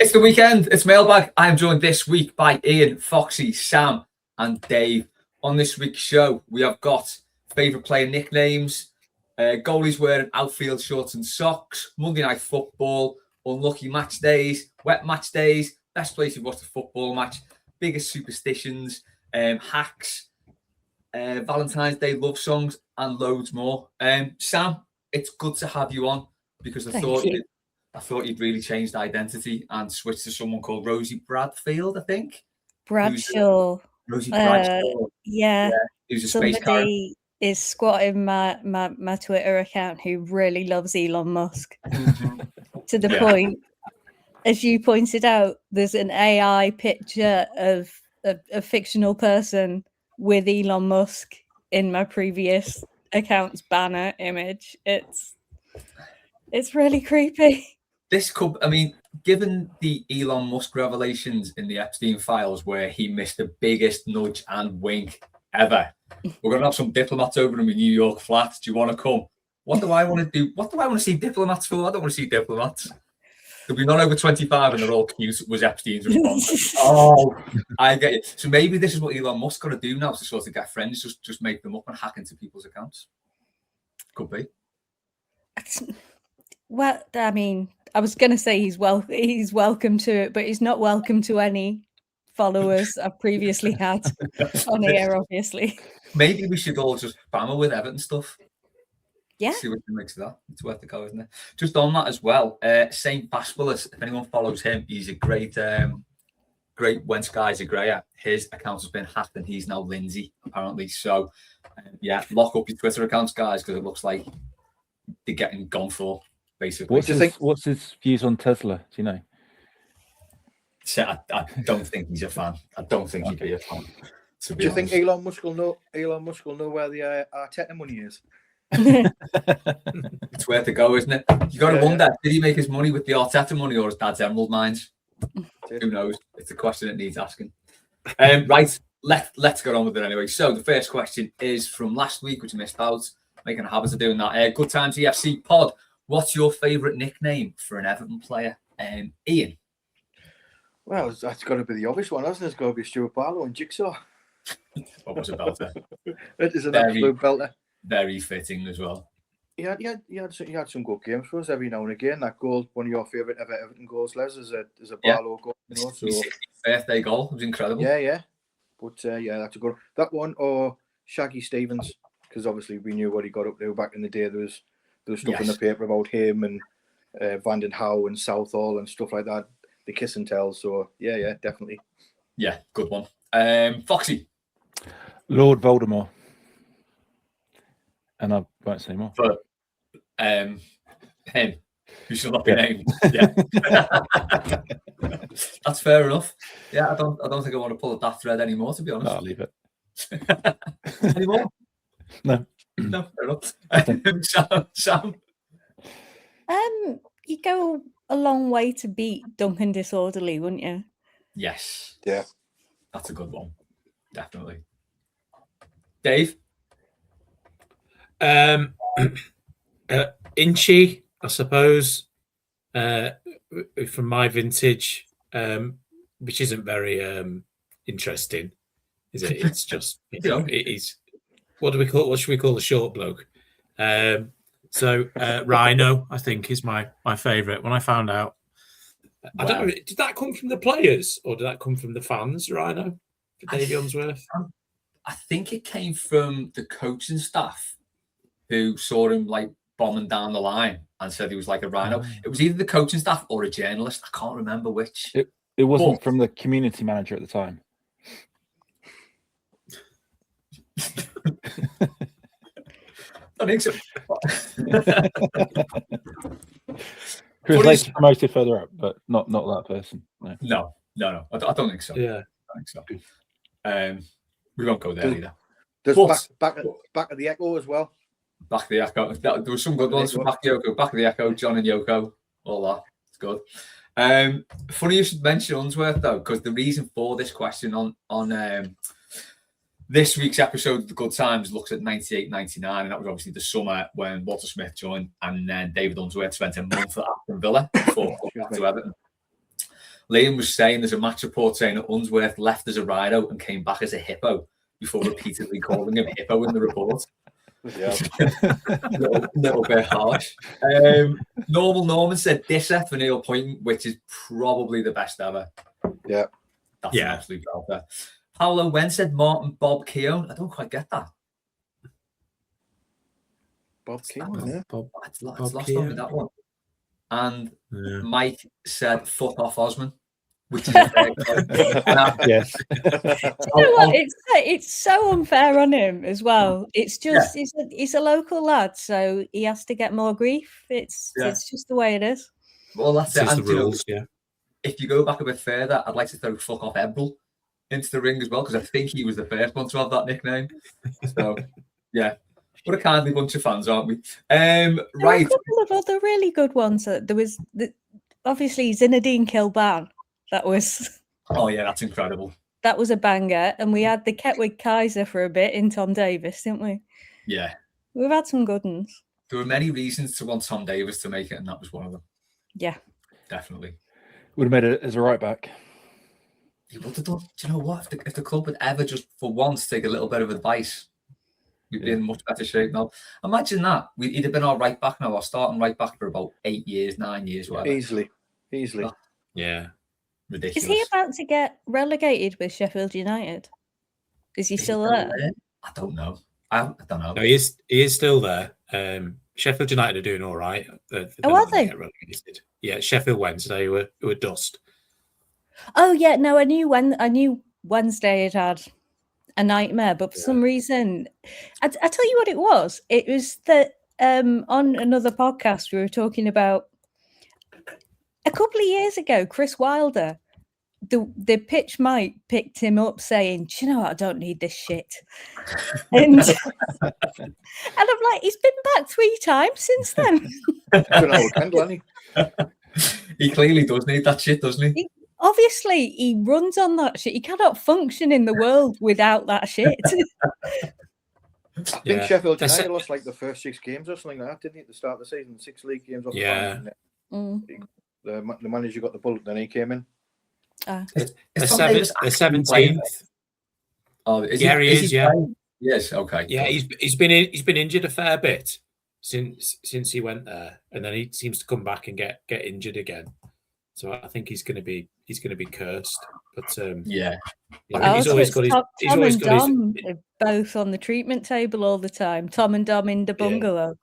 It's the weekend. It's Mailbag. I am joined this week by Ian, Foxy, Sam, and Dave. On this week's show, we have got favourite player nicknames, goalies wearing outfield shorts and socks, Monday Night Football, unlucky match days, wet match days, best place to watch a football match, biggest superstitions, hacks, Valentine's Day love songs, and loads more. Sam, it's good to have you on because I thought you'd really changed identity and switched to someone called Rosie Bradfield, I think. Bradshaw. Rosie Bradshaw. Yeah. Who's a space character. Somebody is squatting my Twitter account who really loves Elon Musk. To the point, as you pointed out, there's an AI picture of a fictional person with Elon Musk in my previous account's banner image. It's really creepy. This could, given the Elon Musk revelations in the Epstein files where he missed the biggest nudge and wink ever, we're going to have some diplomats over in my New York flat. Do you want to come? What do I want to do? What do I want to see diplomats for? I don't want to see diplomats. There'll be none over 25 and they're all cute, was Epstein's response. I get it. So maybe this is what Elon Musk got to do now to sort of get friends, just make them up and hack into people's accounts. Could be. Well, I was going to say he's welcome to it, but he's not welcome to any followers I've previously had on here, obviously. Maybe we should all just bammer with Everton stuff. Yeah. See what he makes of that. It's worth the go, isn't it? Just on that as well, Saint Baspelis, if anyone follows him, he's a great when skies are greyer. His account has been hacked and he's now Lindsay, apparently. So, lock up your Twitter accounts, guys, because it looks like they're getting gone for. Basically. What do you think? What's his views on Tesla? Do you know? So I don't think he's a fan. I don't think he'd be a fan. Do you think Elon Musk will know where the Arteta money is? It's worth to go, isn't it? You got to wonder: did he make his money with the Arteta money or his dad's emerald mines? Who knows? It's a question that needs asking. Right, let's get on with it anyway. So the first question is from last week, which I missed out. Making a habit of doing that. Good Times EFC Pod. What's your favourite nickname for an Everton player? Ian? Well, that's got to be the obvious one, hasn't it? It's got to be Stuart Barlow and Jigsaw. What was about it? It is an absolute belter. Very fitting as well. He had some good games for us every now and again. That goal, one of your favourite ever Everton goals, Les, is a Barlow goal. You know, so 60th birthday goal. It was incredible. Yeah. But that's a good. That one or Shaggy Stevens, because obviously we knew what he got up to back in the day. There was stuff in the paper about him and Van den Houw and Southall and stuff like that. The kiss and tell. So yeah, definitely. Yeah, good one. Foxy. Lord Voldemort. And I won't say more. For him, who shall not be named. Yeah. That's fair enough. Yeah, I don't think I want to pull at that thread anymore, to be honest. No, I'll leave it. Anymore? No. No, fair enough. Sam? You go a long way to beat Duncan Disorderly, wouldn't you? Yes. Yeah. That's a good one. Definitely. Dave? Inchy, I suppose, from my vintage, which isn't very interesting, is it? It's just, it is. What should we call the short bloke? So Rhino, I think, is my favourite. When I found out, I don't know, did that come from the players or did that come from the fans, Rhino, for Davy Unsworth? I think it came from the coaching staff who saw him like bombing down the line and said he was like a rhino. It was either the coaching staff or a journalist. I can't remember which. It wasn't from the community manager at the time. I think so. Who was later promoted further up, but not that person. No. I don't think so. Yeah, I think so. We won't go there either. There's back at the Echo as well. Back of the Echo. There was some good ones from Back of the Echo, John and Yoko, all that. It's good. Funny you should mention Unsworth though, because the reason for this question on this week's episode of The Good Times looks at 98-99, and that was obviously the summer when Walter Smith joined, and then David Unsworth spent a month at Aston Villa before coming back to Everton. Liam was saying there's a match report saying that Unsworth left as a rhino and came back as a hippo before repeatedly calling him hippo in the report. Yeah. little bit harsh. Normal Norman said Disser for Neil Point, which is probably the best ever. Yeah. That's an absolute belter. Paolo Wen said Martin Bob Keown. I don't quite get that. Bob Keown, yeah. It's lost on me, that one. And Mike said fuck off Osman, which is yes. You know what? It's so unfair on him as well. It's just he's a local lad, so he has to get more grief. It's just the way it is. Well, that's it. The rules, If you go back a bit further, I'd like to throw fuck off Ebrel into the ring as well, because I think he was the first one to have that nickname. So yeah. What a kindly bunch of fans, aren't we? Right. A couple of other really good ones. There was obviously Zinedine Kilban. That was. Oh yeah, that's incredible. That was a banger, and we had the Ketwig Kaiser for a bit in Tom Davis, didn't we? Yeah. We've had some good ones. There were many reasons to want Tom Davis to make it, and that was one of them. Yeah. Definitely. Would have made it as a right back. He would have done. Do you know what? If the club had ever just for once take a little bit of advice, we'd be in much better shape now. Imagine that. He'd have been our right back now, our starting right back for about 8 years, 9 years, whatever. Easily. Oh, yeah. Ridiculous. Is he about to get relegated with Sheffield United? Is he still there? I don't know. I don't know. No, he is still there. Sheffield United are doing all right. Are they? Yeah, Sheffield Wednesday who were dust. Oh yeah, no, I knew Wednesday had a nightmare, but for some reason, I tell you what it was. It was that on another podcast we were talking about a couple of years ago, Chris Wilder, the pitch mate picked him up saying, "Do you know what? I don't need this shit." And I'm like, he's been back 3 times since then. He clearly does need that shit, doesn't he? Obviously, he runs on that shit. He cannot function in the world without that shit. I think Sheffield United lost like the first 6 games or something like that, didn't he, at the start of the season? 6 league games off the The manager got the bullet, then he came in. The 17th. Oh, he is. Yeah. Yes. Okay. Yeah, he's been injured a fair bit since he went there, and then he seems to come back and get injured again. So I think he's going to be cursed. But he's always got his. Tom and Dom are both on the treatment table all the time. Tom and Dom in the bungalow.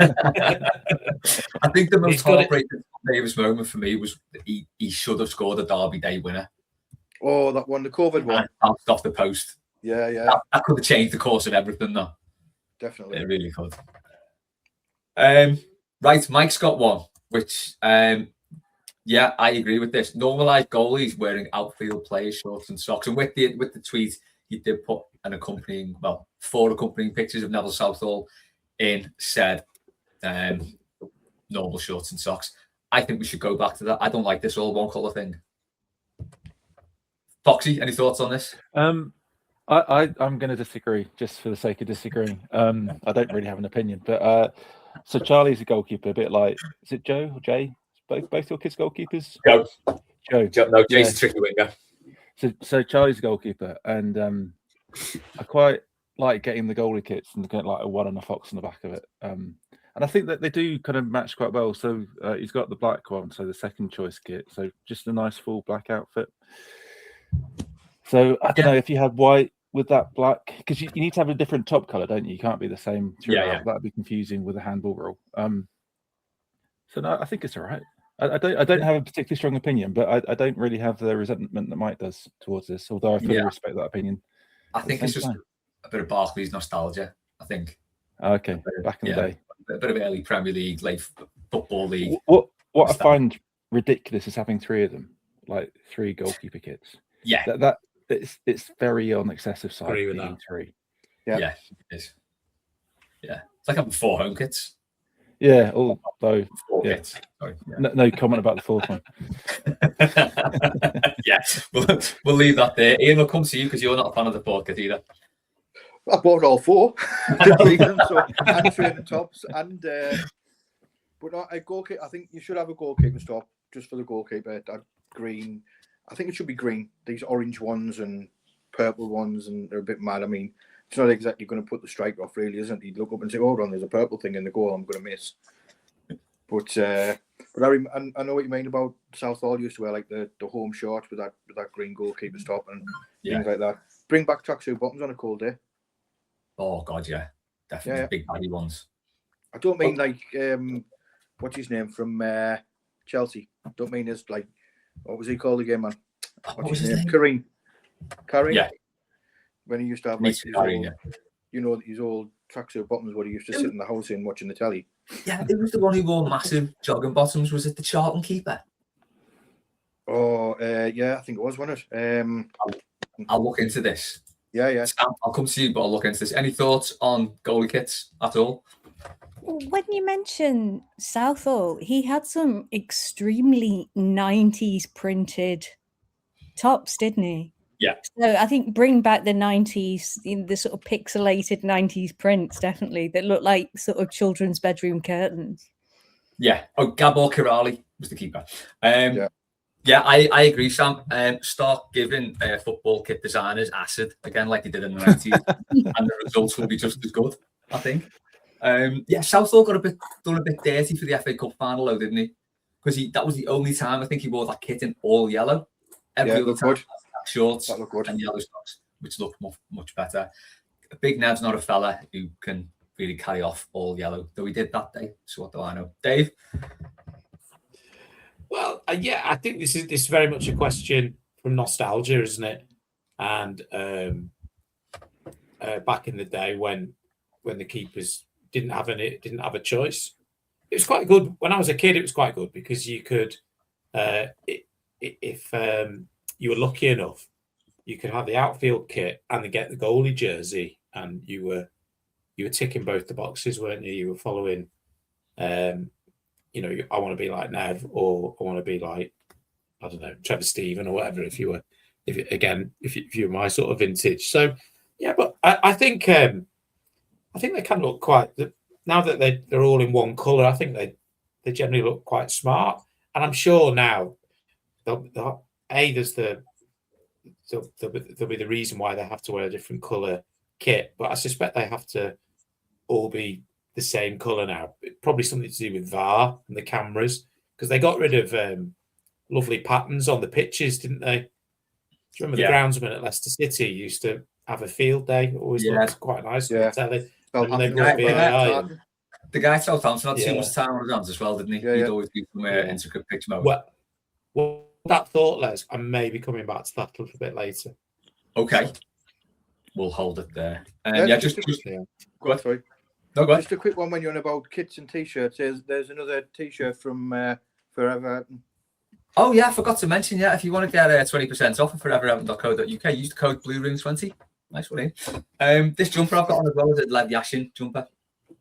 I think the most heartbreaking Davis moment for me was he should have scored a Derby Day winner. Oh, that one, the COVID one. Bounced off the post. Yeah. That could have changed the course of everything, though. Definitely. It really could. Right, Mike's got one, which, yeah, I agree with this. Normalised goalies wearing outfield players' shorts and socks. And with the tweet, he did put four accompanying pictures of Neville Southall in, said normal shorts and socks. I think we should go back to that. I don't like this all one colour thing. Foxy, any thoughts on this? I'm going to disagree just for the sake of disagreeing. I don't really have an opinion, but so Charlie's a goalkeeper, a bit like, is it Joe or Jay? Both your kids goalkeepers? Joe. No, Jay's a tricky winger. So Charlie's a goalkeeper, and I quite like getting the goalie kits and get like a 1 and a fox on the back of it. And I think that they do kind of match quite well. So he's got the black one, so the second choice kit. So just a nice full black outfit. So I don't know if you had white with that black, because you need to have a different top color, don't you? You can't be the same throughout. Yeah. That'd be confusing with a handball rule. So no, I think it's all right. I don't have a particularly strong opinion, but I don't really have the resentment that Mike does towards this, although I fully respect that opinion. I think it's just a bit of Barclays nostalgia, I think. Okay, back in the day. A bit of early Premier League, late Football League. What I find ridiculous is having 3 of them, like 3 goalkeeper kits. Yeah. That it's very on the excessive side. Agree with that. 3. Yeah, it is. Yeah. It's like having 4 home kits. Yeah, although 4 kits. Sorry. Yeah. No comment about the 4th one. Yeah, we'll leave that there. Ian, we'll come to you because you're not a fan of the podcast either. I bought all 4. And training tops, and but not a goalkeeper. I think you should have a goalkeeper's top just for the goalkeeper. green. I think it should be green. These orange ones and purple ones, and they're a bit mad. I mean, it's not exactly going to put the striker off, really, isn't it? He'd look up and say, "Hold on, there's a purple thing in the goal. I'm going to miss." But I know what you mean about Southall used to wear like the home shorts with that green goalkeeper's top and things like that. Bring back tracksuit bottoms on a cold day. Oh God, yeah, definitely big baggy ones. I don't mean like what's his name from Chelsea. Don't mean as like what was he called again, man? What's his name? Kareem. Yeah. When he used to have like his old tracksuit bottoms, what he used to sit in the house in watching the telly. Yeah, it was the one who wore massive jogging bottoms. Was it the Charlton keeper? Oh, yeah, I think it was, wasn't it? I'll look into this. Yeah. Sam, I'll come to you, but I'll look into this. Any thoughts on goalie kits at all? When you mention Southall, he had some extremely 90s printed tops, didn't he? Yeah. So I think bring back the 90s, the sort of pixelated 90s prints, definitely, that look like sort of children's bedroom curtains. Yeah. Oh, Gabor Kirali was the keeper. Yeah, I agree, Sam. Start giving football kit designers acid again, like they did in the 90s, and the results will be just as good, I think. Southall got done a bit dirty for the FA Cup final, though, didn't he? Because that was the only time I think he wore that kit in all yellow. Every other time, shorts and yellow socks, which look much better. Big Ned's not a fella who can really carry off all yellow, though he did that day. So what do I know, Dave? Well, I think this is very much a question from nostalgia, isn't it? And back in the day when the keepers didn't have a choice, it was quite good. When I was a kid, it was quite good because you could, if you were lucky enough, you could have the outfield kit and get the goalie jersey, and you were ticking both the boxes, weren't you? You were following. I want to be like Nev, or I want to be like, I don't know, Trevor Stephen or whatever. If you were my sort of vintage. So yeah, but I think they can look quite. Now that they're all in one colour, I think they generally look quite smart. And I'm sure now, there'll be the reason why they have to wear a different colour kit. But I suspect they have to all be the same colour now. Probably something to do with VAR and the cameras, because they got rid of lovely patterns on the pitches, didn't they? Do you remember the groundsman at Leicester City used to have a field day? Always looked quite nice on the telly. The guy at Southampton had too much time on his hands as well, didn't he? He'd always do some intricate pitch mode. Well, that thought, Les, I may be coming back to that a little bit later. Okay. We'll hold it there. Just go ahead. Sorry. No, go ahead. Just a quick one when you're on about kits and t-shirts. There's another t-shirt from Forever. Oh, yeah, I forgot to mention, if you want to get 20% off of forevereverton.co.uk, use the code BlueRings20. Nice one, eh? This jumper I've got on as well is a Lev Yashin jumper.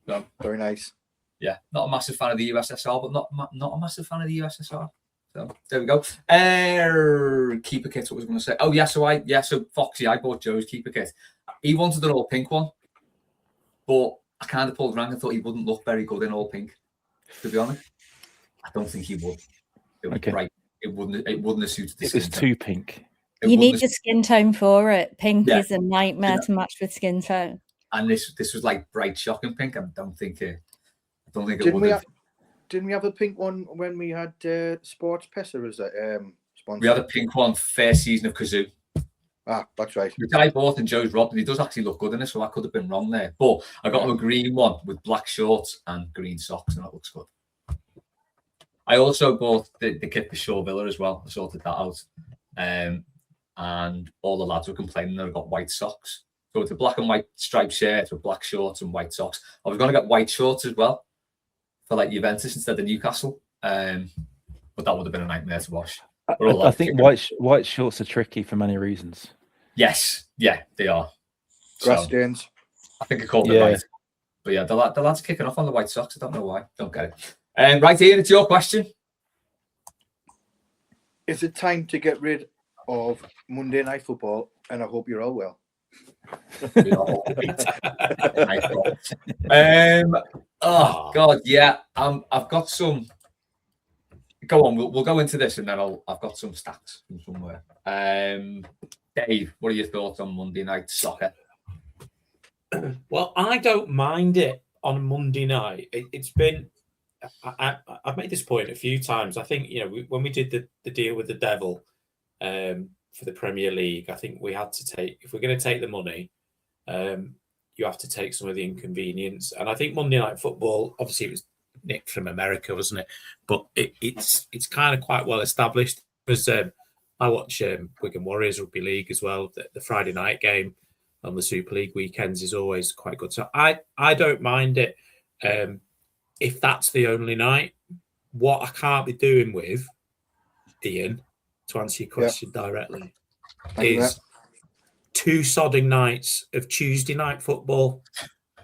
So, very nice. Yeah, not a massive fan of the USSR, but not a massive fan of the USSR. So there we go. Keeper kit, what was I going to say? Oh, yeah, so Foxy, I bought Joe's keeper kit. He wanted an all pink one, but I kind of pulled rank and thought he wouldn't look very good in all pink, to be honest. I don't think he would. It was bright. It wouldn't have suited the skin tone. It's too pink. You need the skin tone for it. Pink is a nightmare to match with skin tone. And this was like bright, shocking pink. I don't think it would. Didn't we have a pink one when we had Sports Pesa as a sponsor? We had a pink one first season of Kazoo. Ah, that's right. Which I bought and Joe's robbed, and he does actually look good in it, so I could have been wrong there. But I got him a green one with black shorts and green socks, and that looks good. I also bought the kit for Shaw Villa as well. I sorted that out. And all the lads were complaining that I got white socks. So it's a black and white striped shirt with black shorts and white socks. I was going to get white shorts as well for like Juventus instead of Newcastle. But that would have been a nightmare to wash. I think white shorts are tricky for many reasons. Yes. Yeah, they are. Grass stains. I think I called it right. But yeah, the lads kicking off on the white socks. I don't know why. Don't get it. Right, Ian, it's your question. Is it time to get rid of Monday Night Football? And I hope you're all well. Oh God, yeah. I've got some Go on. We'll go into this, and then I've got some stats from somewhere. Dave, what are your thoughts on Monday night soccer? Well, I don't mind it on Monday night. It's been. I've made this point a few times. I think when we did the deal with the Devil for the Premier League, I think we had to take, if we're going to take the money, you have to take some of the inconvenience. And I think Monday Night Football, obviously, it was nicked from America, wasn't it? But it's kind of quite well established. Because I watch Wigan Warriors Rugby League as well. The Friday night game on the Super League weekends is always quite good. So I don't mind it. If that's the only night, what I can't be doing with, Ian, to answer your question directly, is 2 sodding nights of Tuesday night football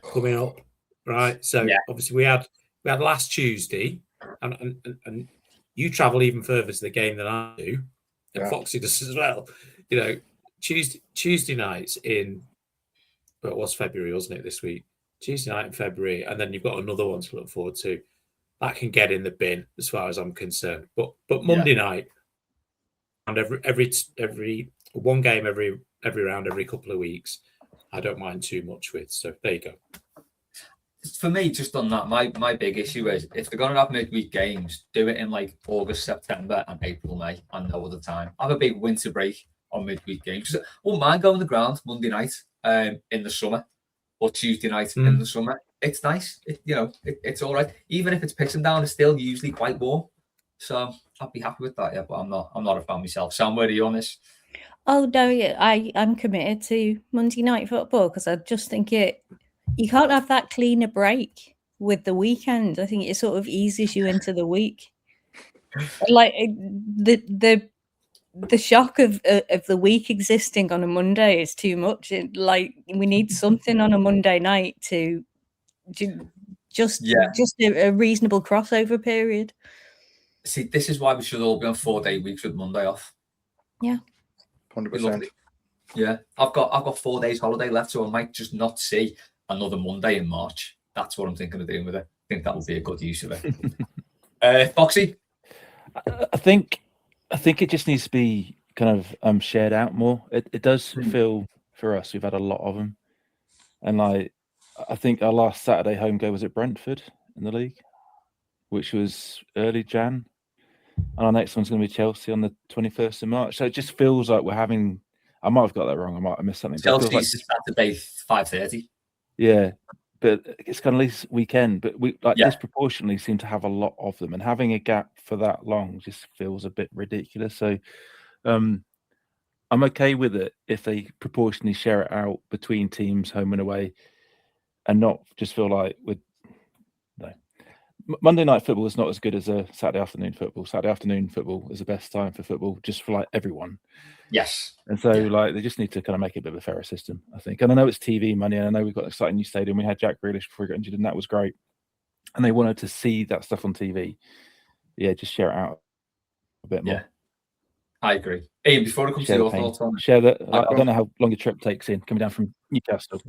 coming up, right? So obviously we had last Tuesday, and you travel even further to the game than I do, and Foxy does as well. Tuesday nights in, well, it was February, wasn't it, this week? Tuesday night in February, and then you've got another one to look forward to. That can get in the bin as far as I'm concerned. But Monday night, and every one game every round, every couple of weeks, I don't mind too much with. So there you go. For me, just on that, my big issue is if they're going to have midweek games, do it in like August, September, and April, May, and no other time. Have a big winter break on midweek games. I wouldn't mind going to the ground Monday night in the summer. Or Tuesday night in the summer. It's nice. It's all right. Even if it's pissing down, it's still usually quite warm. So I'd be happy with that, but I'm not a fan myself. Sam, where are you on this? Oh no, I'm committed to Monday Night Football because I just think you can't have that cleaner break with the weekend. I think it sort of eases you into the week. Like the shock of the week existing on a Monday is too much. We need something on a Monday night to just a reasonable crossover period. See, this is why we should all be on 4-day weeks with Monday off. Yeah, 100%. Yeah, I've got 4 days holiday left, so I might just not see another Monday in March. That's what I'm thinking of doing with it. I think that would be a good use of it. Foxy, I think it just needs to be kind of shared out more. It does feel for us, we've had a lot of them. And I think our last Saturday home game was at Brentford in the league, which was early Jan. And our next one's going to be Chelsea on the 21st of March. So it just feels like we're having, I might have got that wrong. I might have missed something. Chelsea's Saturday 5:30. Yeah. But it's kind of at least weekend. But we disproportionately seem to have a lot of them. And having a gap for that long just feels a bit ridiculous. So I'm okay with it if they proportionally share it out between teams, home and away, and not just feel like Monday night football is not as good as a Saturday afternoon football. Saturday afternoon football is the best time for football, just for like everyone. Yes. And so like they just need to kind of make it a bit of a fairer system, I think. And I know it's TV money, and I know we've got an exciting new stadium. We had Jack Grealish before he got injured, and that was great. And they wanted to see that stuff on TV. Yeah, just share it out a bit more. Yeah, I agree. Ian, before it comes to your thoughts on share that. I don't know how long a trip takes in coming down from Newcastle.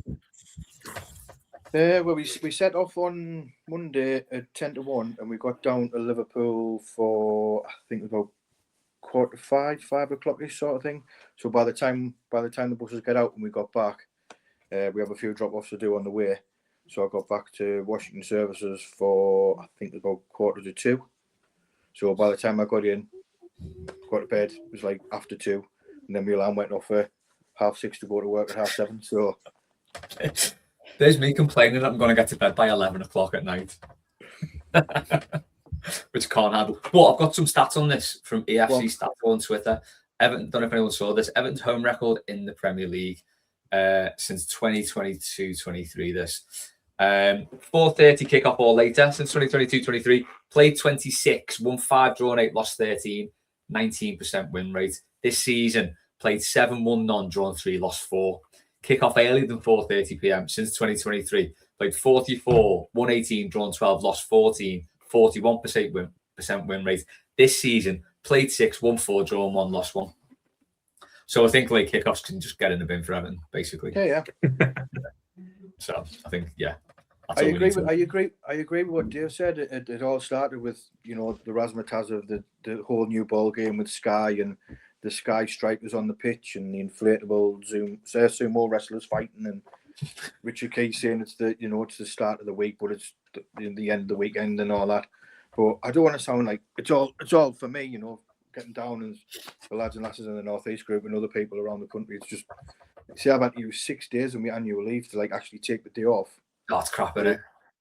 Well, we set off on Monday at 10-1, and we got down to Liverpool for I think about 4:45, 5 o'clock-ish sort of thing. So by the time the buses get out and we got back, we have a few drop-offs to do on the way. So I got back to Washington Services for I think about 1:45. So by the time I got to bed, it was like after 2, and then my alarm went off for 6:30 to go to work at 7:30. So. There's me complaining that I'm going to get to bed by 11 o'clock at night, which can't handle. But I've got some stats on this from EFC Stats on Twitter. Everton, don't know if anyone saw this. Everton's home record in the Premier League since 2022-23. This 4:30 kickoff or later since 2022-23. Played 26, won 5, drawn 8, lost 13, 19% win rate. This season played 7, won none, drawn 3, lost 4. Kick-off earlier than 4:30 p.m. since 2023. Played 44, won 18, drawn 12, lost 14, 41% win rate. This season, played 6, won 4, drawn 1, lost 1. So I think late kickoffs can just get in the bin for Everton, basically. Yeah. So I think, That's I all we agree need with to- I agree with what Dave said. It all started with the razzmatazz of the whole new ball game with Sky and the Sky strikers on the pitch and the inflatable sumo wrestlers fighting and Richard Key saying it's the start of the week, but it's the end of the weekend and all that. But I don't want to sound like it's all for me, getting down as the lads and lasses in the North East group and other people around the country. It's just see, I've had to use 6 days of my annual leave to actually take the day off. That's crap, isn't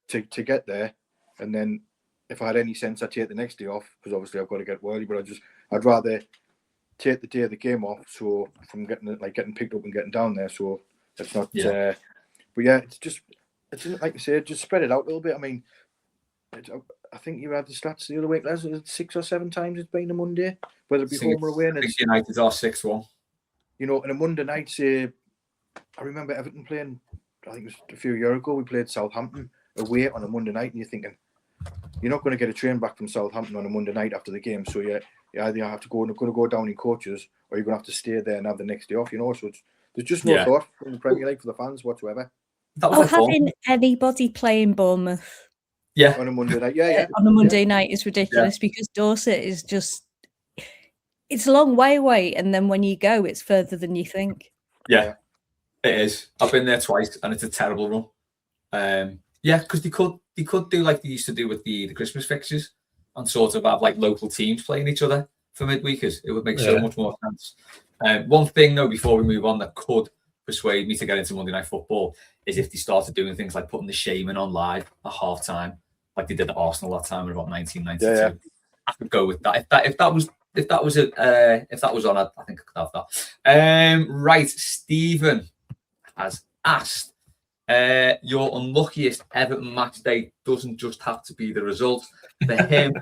it? To get there, and then if I had any sense, I'd take the next day off because obviously I've got to get early. But I'd rather take the day of the game off, so from getting picked up and getting down there, so it's not. Yeah. But yeah, it's like you said, just spread it out a little bit. I mean, I think you had the stats the other week. Les, 6 or 7 times it's been a Monday, whether it be home or away. And it's United are 6-1. and a Monday night. Say, I remember Everton playing. I think it was a few years ago. We played Southampton away on a Monday night, and you're thinking you're not going to get a train back from Southampton on a Monday night after the game. So you either have to going to go down in coaches, or you're going to have to stay there and have the next day off. So there's just no thought from the Premier League for the fans whatsoever. Having anybody playing Bournemouth, on a Monday night, on a Monday night is ridiculous because Dorset is it's a long way away, and then when you go, it's further than you think. Yeah. It is. I've been there twice, and it's a terrible run. Because they could do like they used to do with the Christmas fixtures, and sort of have like local teams playing each other for midweekers. It would make so much more sense. One thing though, before we move on, that could persuade me to get into Monday Night Football is if they started doing things like putting the Shaman on live at half time, like they did at Arsenal that time in about 1992. Yeah. I could go with that. If that was on, I think I could have that. Right, Stephen has asked, your unluckiest Everton match day doesn't just have to be the result. For him,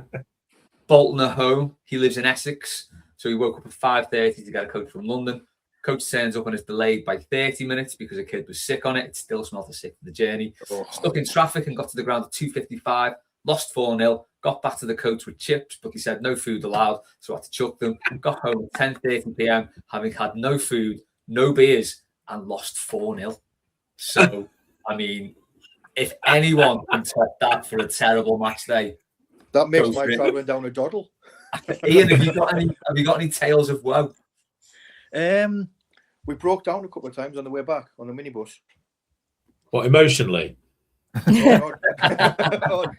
Bolton at home. He lives in Essex, so he woke up at 5:30 to get a coach from London. Coach turns up and is delayed by 30 minutes because a kid was sick on it. It still smelled of sick for the journey. Stuck in traffic and got to the ground at 2:55. Lost 4-0. Got back to the coach with chips, but he said no food allowed, so I had to chuck them. Got home at 10:30 p.m. having had no food, no beers, and lost 4-0. So, I mean, if anyone can top that for a terrible match day, that makes my travelling down a doddle. Ian, have you got any tales of woe? We broke down a couple of times on the way back on the minibus. What, emotionally? Oh,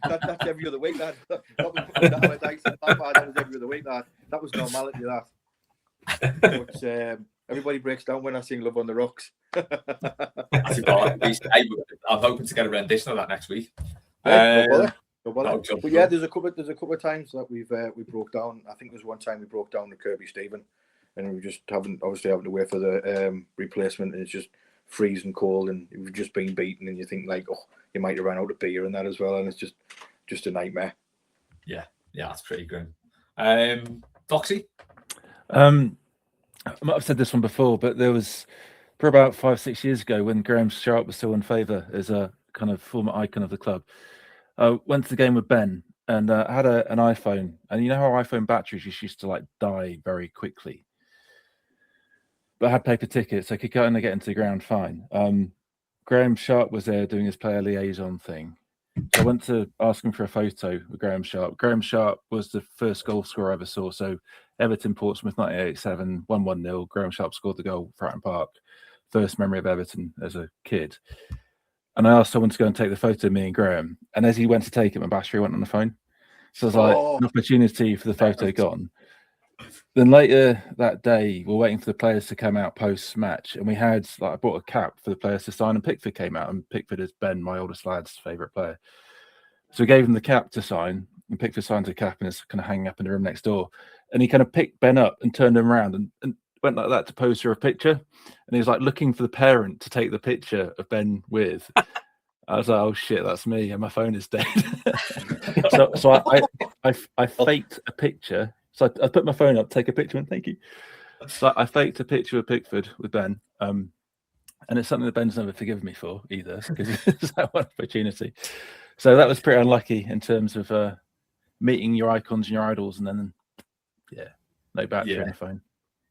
that's every other week. That was every other week. That was normality. But everybody breaks down when I sing "Love on the Rocks." I'm hoping to get a rendition of that next week. No bother. But yeah, there's a couple of times that we broke down. I think there's one time we broke down the Kirby Stephen, and we were just having to wait for the replacement, and it's just freezing cold, and we've just been beaten, and you think like, oh, you might have run out of beer and that as well, and it's just a nightmare. Yeah, that's pretty grim. Foxy? I might have said this one before, but there was for about 5-6 years ago when Graham Sharp was still in favour as a kind of former icon of the club. I went to the game with Ben and had an iPhone, and you know how iPhone batteries used to die very quickly. But I had paper tickets, so I could only get into the ground fine. Graham Sharp was there doing his player liaison thing. So I went to ask him for a photo with Graham Sharp. Graham Sharp was the first goal scorer I ever saw. So Everton Portsmouth 1987, 1-1-0. Graham Sharp scored the goal for Fratton Park. First memory of Everton as a kid. And I asked someone to go and take the photo of me and Graham. And as he went to take it, my battery went on the phone. So I was like, an opportunity for the photo gone. Then later that day, we're waiting for the players to come out post-match. And we had, I bought a cap for the players to sign, and Pickford came out. And Pickford is Ben, my oldest lad's favourite player. So we gave him the cap to sign, and Pickford signed the cap and is kind of hanging up in the room next door. And he kind of picked Ben up and turned him around and went like that to pose for a picture. And he was like looking for the parent to take the picture of Ben with. I was like, oh shit, that's me, and my phone is dead. so I faked a picture. So I put my phone up, take a picture, and thank you. So I faked a picture of Pickford with Ben. And it's something that Ben's never forgiven me for either, because it's that one opportunity. So that was pretty unlucky in terms of meeting your icons and your idols, and then no battery on the phone.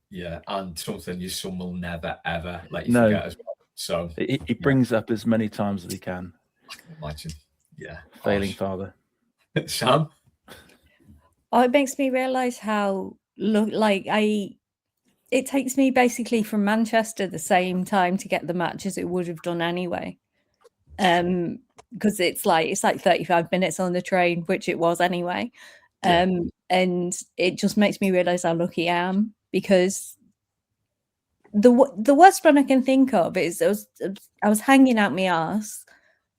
Yeah, and something your son will never ever let you forget as well. So he brings up as many times as he can. I can imagine. Yeah. Failing father. Sam? Oh, it makes me realise how it takes me basically from Manchester the same time to get the match as it would have done anyway. Because it's like 35 minutes on the train, which it was anyway. And it just makes me realise how lucky I am, because the worst one I can think of is I was hanging out my arse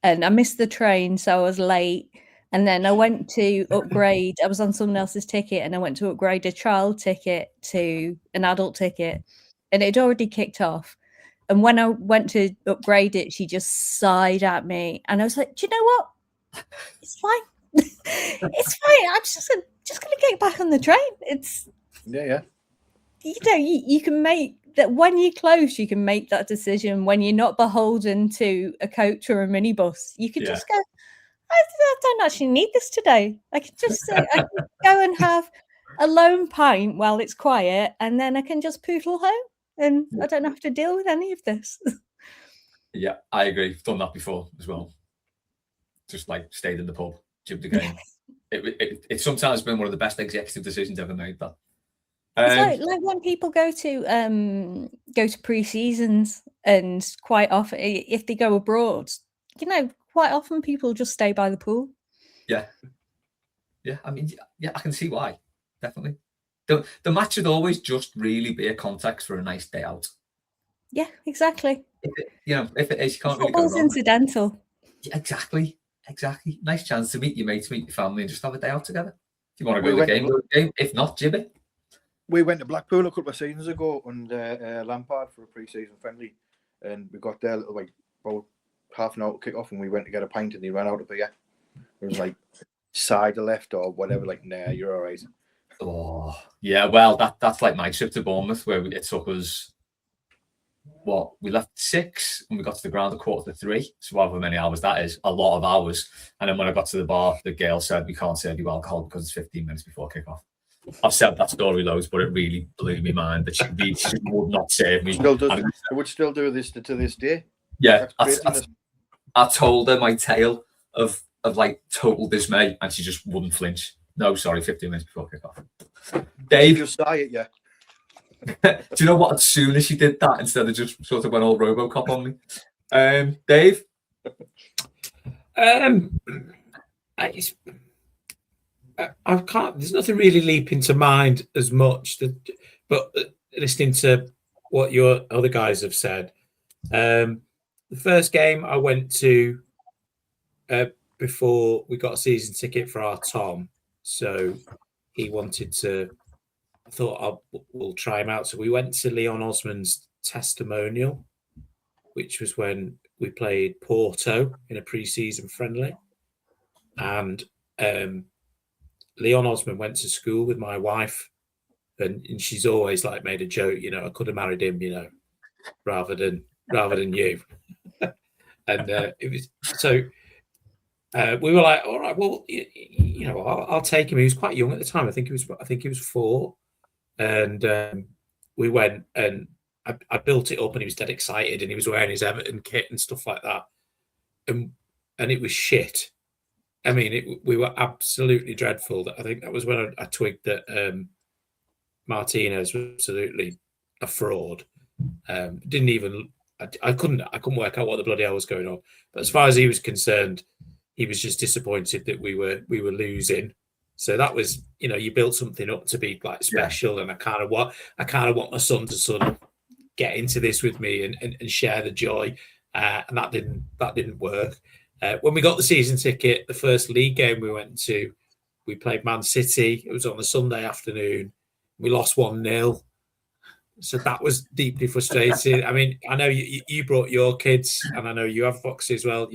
and I missed the train, so I was late. And then I went to upgrade. I was on someone else's ticket, and I went to upgrade a child ticket to an adult ticket, and it had already kicked off. And when I went to upgrade it, she just sighed at me, and I was like, "Do you know what? It's fine. It's fine. I'm just gonna get back on the train. It's you can make that when you're close. You can make that decision when you're not beholden to a coach or a minibus. You could just go. I don't actually need this today. I can just I can go and have a lone pint while it's quiet, and then I can just poodle home, and I don't have to deal with any of this." Yeah, I agree. I've done that before as well. Just like stayed in the pub, jibbed the game. It's sometimes been one of the best executive decisions ever made. That. It's like when people go to pre-seasons, and quite often, if they go abroad, quite often people just stay by the pool. Yeah. I mean, I can see why. Definitely. The match should always just really be a context for a nice day out. Yeah, exactly. If it is, you can't really go Football's wrong. incidental. Yeah, exactly. Nice chance to meet your mates, meet your family, and just have a day out together. If you want to go to the game, go to the game. If not, jib it. We went to Blackpool a couple of seasons ago under Lampard for a pre-season friendly, and we got there about half an hour to kick off, and we went to get a pint, and he ran out of beer. It was like cider left or whatever. Like, nah, you're all right. Oh, yeah. Well, that's like my trip to Bournemouth, where it took us. We left 6 and we got to the ground at 2:45. So however many hours that is, a lot of hours. And then when I got to the bar, the girl said, "We can't serve you alcohol because it's 15 minutes before kickoff." I've said that story loads, but it really blew my mind that she would not serve me. It would still do this to this day. Yeah, I told her my tale of like total dismay, and she just wouldn't flinch. No, sorry, 15 minutes before kickoff. Dave, you say it, yeah. Do you know what? As soon as she did that, instead of just sort of went all RoboCop on me, Dave. I can't. There's nothing really leaping to mind as much. But listening to what your other guys have said, the first game I went to before we got a season ticket for our Tom, so he wanted to. I thought we'll try him out. So we went to Leon Osman's testimonial, which was when we played Porto in a pre-season friendly. And Leon Osman went to school with my wife, and she's always like made a joke, I could have married him, rather than you. And it was so we were like, all right, well, I'll take him. He was quite young at the time. I think he was 4. And we went, and I built it up, and he was dead excited, and he was wearing his Everton kit and stuff like that. And it was shit. I mean, we were absolutely dreadful. I think that was when I twigged that Martinez was absolutely a fraud. Didn't even I couldn't work out what the bloody hell was going on. But as far as he was concerned, he was just disappointed that we were losing. So that was, you built something up to be like special, and I kind of want my son to sort of get into this with me and share the joy, and that didn't work. When we got the season ticket, the first league game we went to, we played Man City. It was on a Sunday afternoon. We lost 1-0. So that was deeply frustrating. I mean, I know you brought your kids, and I know you have Foxy as well.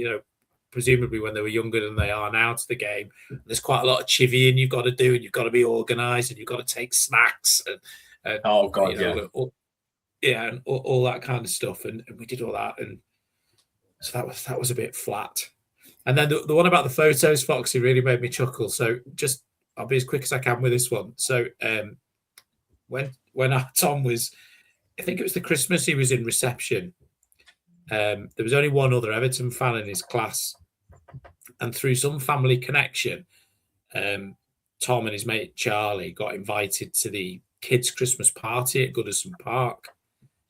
Presumably when they were younger than they are now to the game. There's quite a lot of chivying you've got to do, and you've got to be organised, and you've got to take snacks. And oh god, and all that kind of stuff. And we did all that, and so that was a bit flat. And then the one about the photos, Foxy, really made me chuckle. So I'll be as quick as I can with this one. So when our Tom was, I think it was the Christmas he was in reception. There was only one other Everton fan in his class, And through some family connection, Tom and his mate Charlie got invited to the kids' Christmas party at Goodison Park,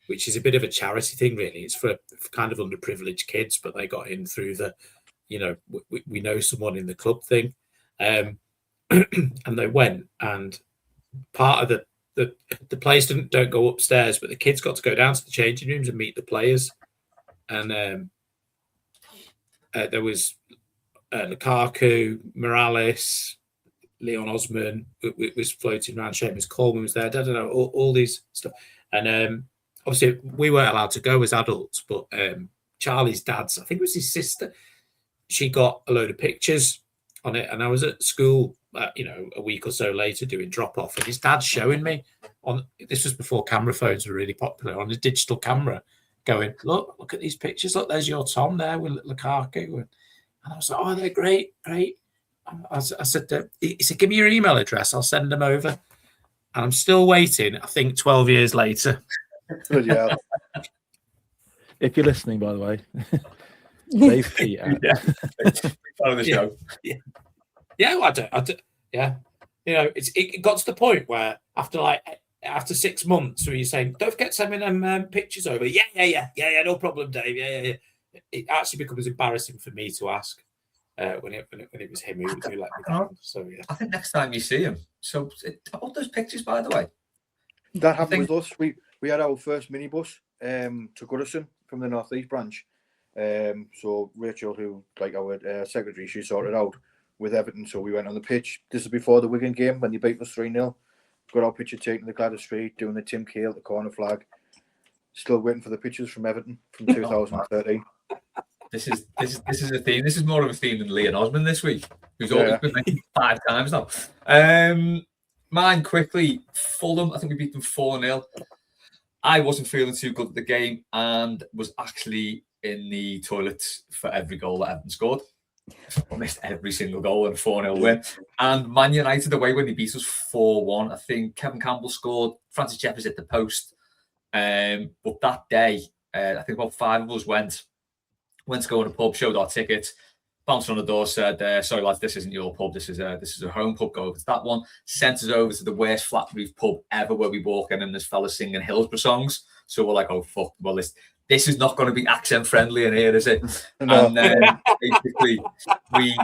which is a bit of a charity thing, really. It's for kind of underprivileged kids, but they got in through the, we know someone in the club thing. And they went, and part of the players don't go upstairs, but the kids got to go down to the changing rooms and meet the players. And there was Lukaku, Morales, Leon Osman was floating around. Seamus Coleman was there. I don't know, all these stuff. And obviously, we weren't allowed to go as adults, but Charlie's dad's, I think it was his sister, she got a load of pictures on it. And I was at school, a week or so later doing drop off, and his dad's showing me this was before camera phones were really popular, on a digital camera, going, look at these pictures. Look, there's your Tom there with Lukaku. And I was like, oh, they're great. I said, he said, give me your email address. I'll send them over. And I'm still waiting, I think 12 years later. Yeah. If you're listening, by the way, Dave Peter. Yeah, well, I don't, yeah. It got to the point where after 6 months, where you're saying, don't forget to send me them pictures over. Yeah, no problem, Dave. Yeah. It actually becomes embarrassing for me to ask when it was him who let me down. So yeah, I think next time you see him. So about those pictures, by the way, that happened with us. We had our first minibus to Goodison from the North East branch. So Rachel, who our secretary, she sorted out with Everton. So we went on the pitch. This is before the Wigan game when they beat us 3-0. Got our picture taken the Gladys Street, doing the Tim Cahill, the corner flag. Still waiting for the pictures from Everton from 2013. This is a theme. This is more of a theme than Leon Osman this week, who's always been mentioned 5 times now. Mine quickly, Fulham. I think we beat them 4-0. I wasn't feeling too good at the game and was actually in the toilets for every goal that Everton scored. I missed every single goal in a 4-0 win. And Man United away when they beat us 4-1. I think Kevin Campbell scored. Francis Jeffers hit the post. But that day, I think about 5 of us went to go in a pub, showed our tickets, bounced on the door, said, sorry lads, this isn't your pub, this is a home pub, go over to that one. Sent us over to the worst flat roof pub ever, where we walk in and there's fellas singing Hillsborough songs. So we're like, oh fuck, well this is not going to be accent friendly in here, is it? No. And basically we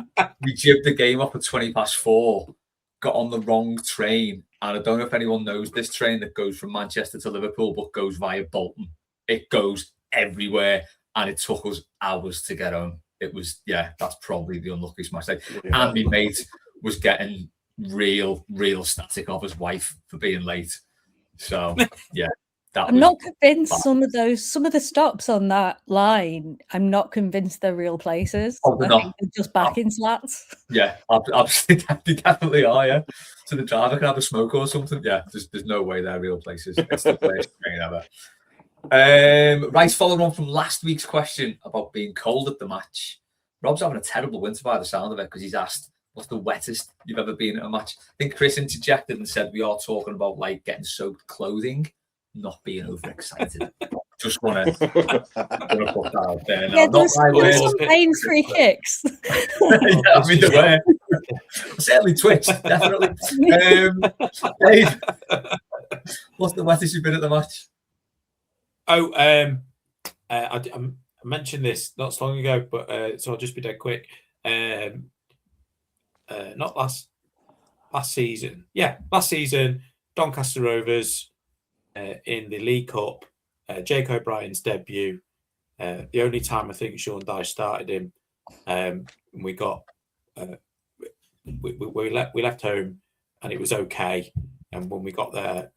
jibbed the game up at 4:20, got on the wrong train. And I don't know if anyone knows this train that goes from Manchester to Liverpool, but goes via Bolton. It goes everywhere, and it took us hours to get home. It was, that's probably the unluckiest mistake. Yeah. And my mate was getting real static of his wife for being late. So, yeah. I'm not convinced some of the stops on that line, I'm not convinced they're real places. Oh, I think they're just backing slats. Yeah, absolutely, they definitely are, yeah. So the driver can have a smoke or something. Yeah, there's no way they're real places. It's the worst train ever. Right, following on from last week's question about being cold at the match. Rob's having a terrible winter by the sound of it, because he's asked, what's the wettest you've ever been at a match? I think Chris interjected and said we are talking about getting soaked clothing, not being overexcited. Just want to put that out there. Yeah, there's some planes free kicks. Yeah, I mean, there were. Certainly Twitch, definitely. Dave, what's the wettest you've been at the match? I mentioned this not so long ago, but so I'll just be dead quick. Not last season. Yeah, last season, Doncaster Rovers in the League Cup, Jake O'Brien's debut. The only time I think Sean Dyche started him. We got we left home and it was okay. And when we got there,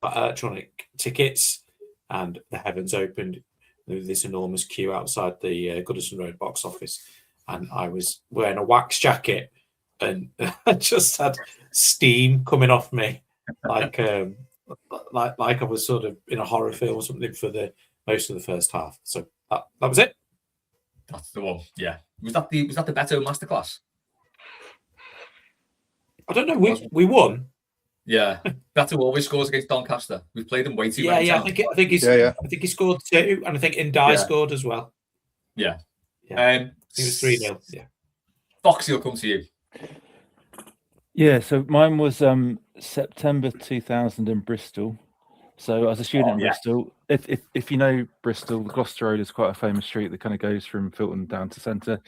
electronic tickets, and the heavens opened. There was this enormous queue outside the Goodison Road box office, and I was wearing a wax jacket, and I just had steam coming off me, like I was sort of in a horror film or something for the most of the first half. So that was it. That's the one. Yeah. Was that the Beto masterclass? I don't know. We won. Yeah, Beto always scores against Doncaster. We've played him way too many times. I think he scored 2, and I think Ndai scored as well. Yeah. It was 3-0. Yeah. Foxy will come to you. Yeah, so mine was September 2000 in Bristol. So I was a student in Bristol. If you know Bristol, the Gloucester Road is quite a famous street that kind of goes from Filton down to centre.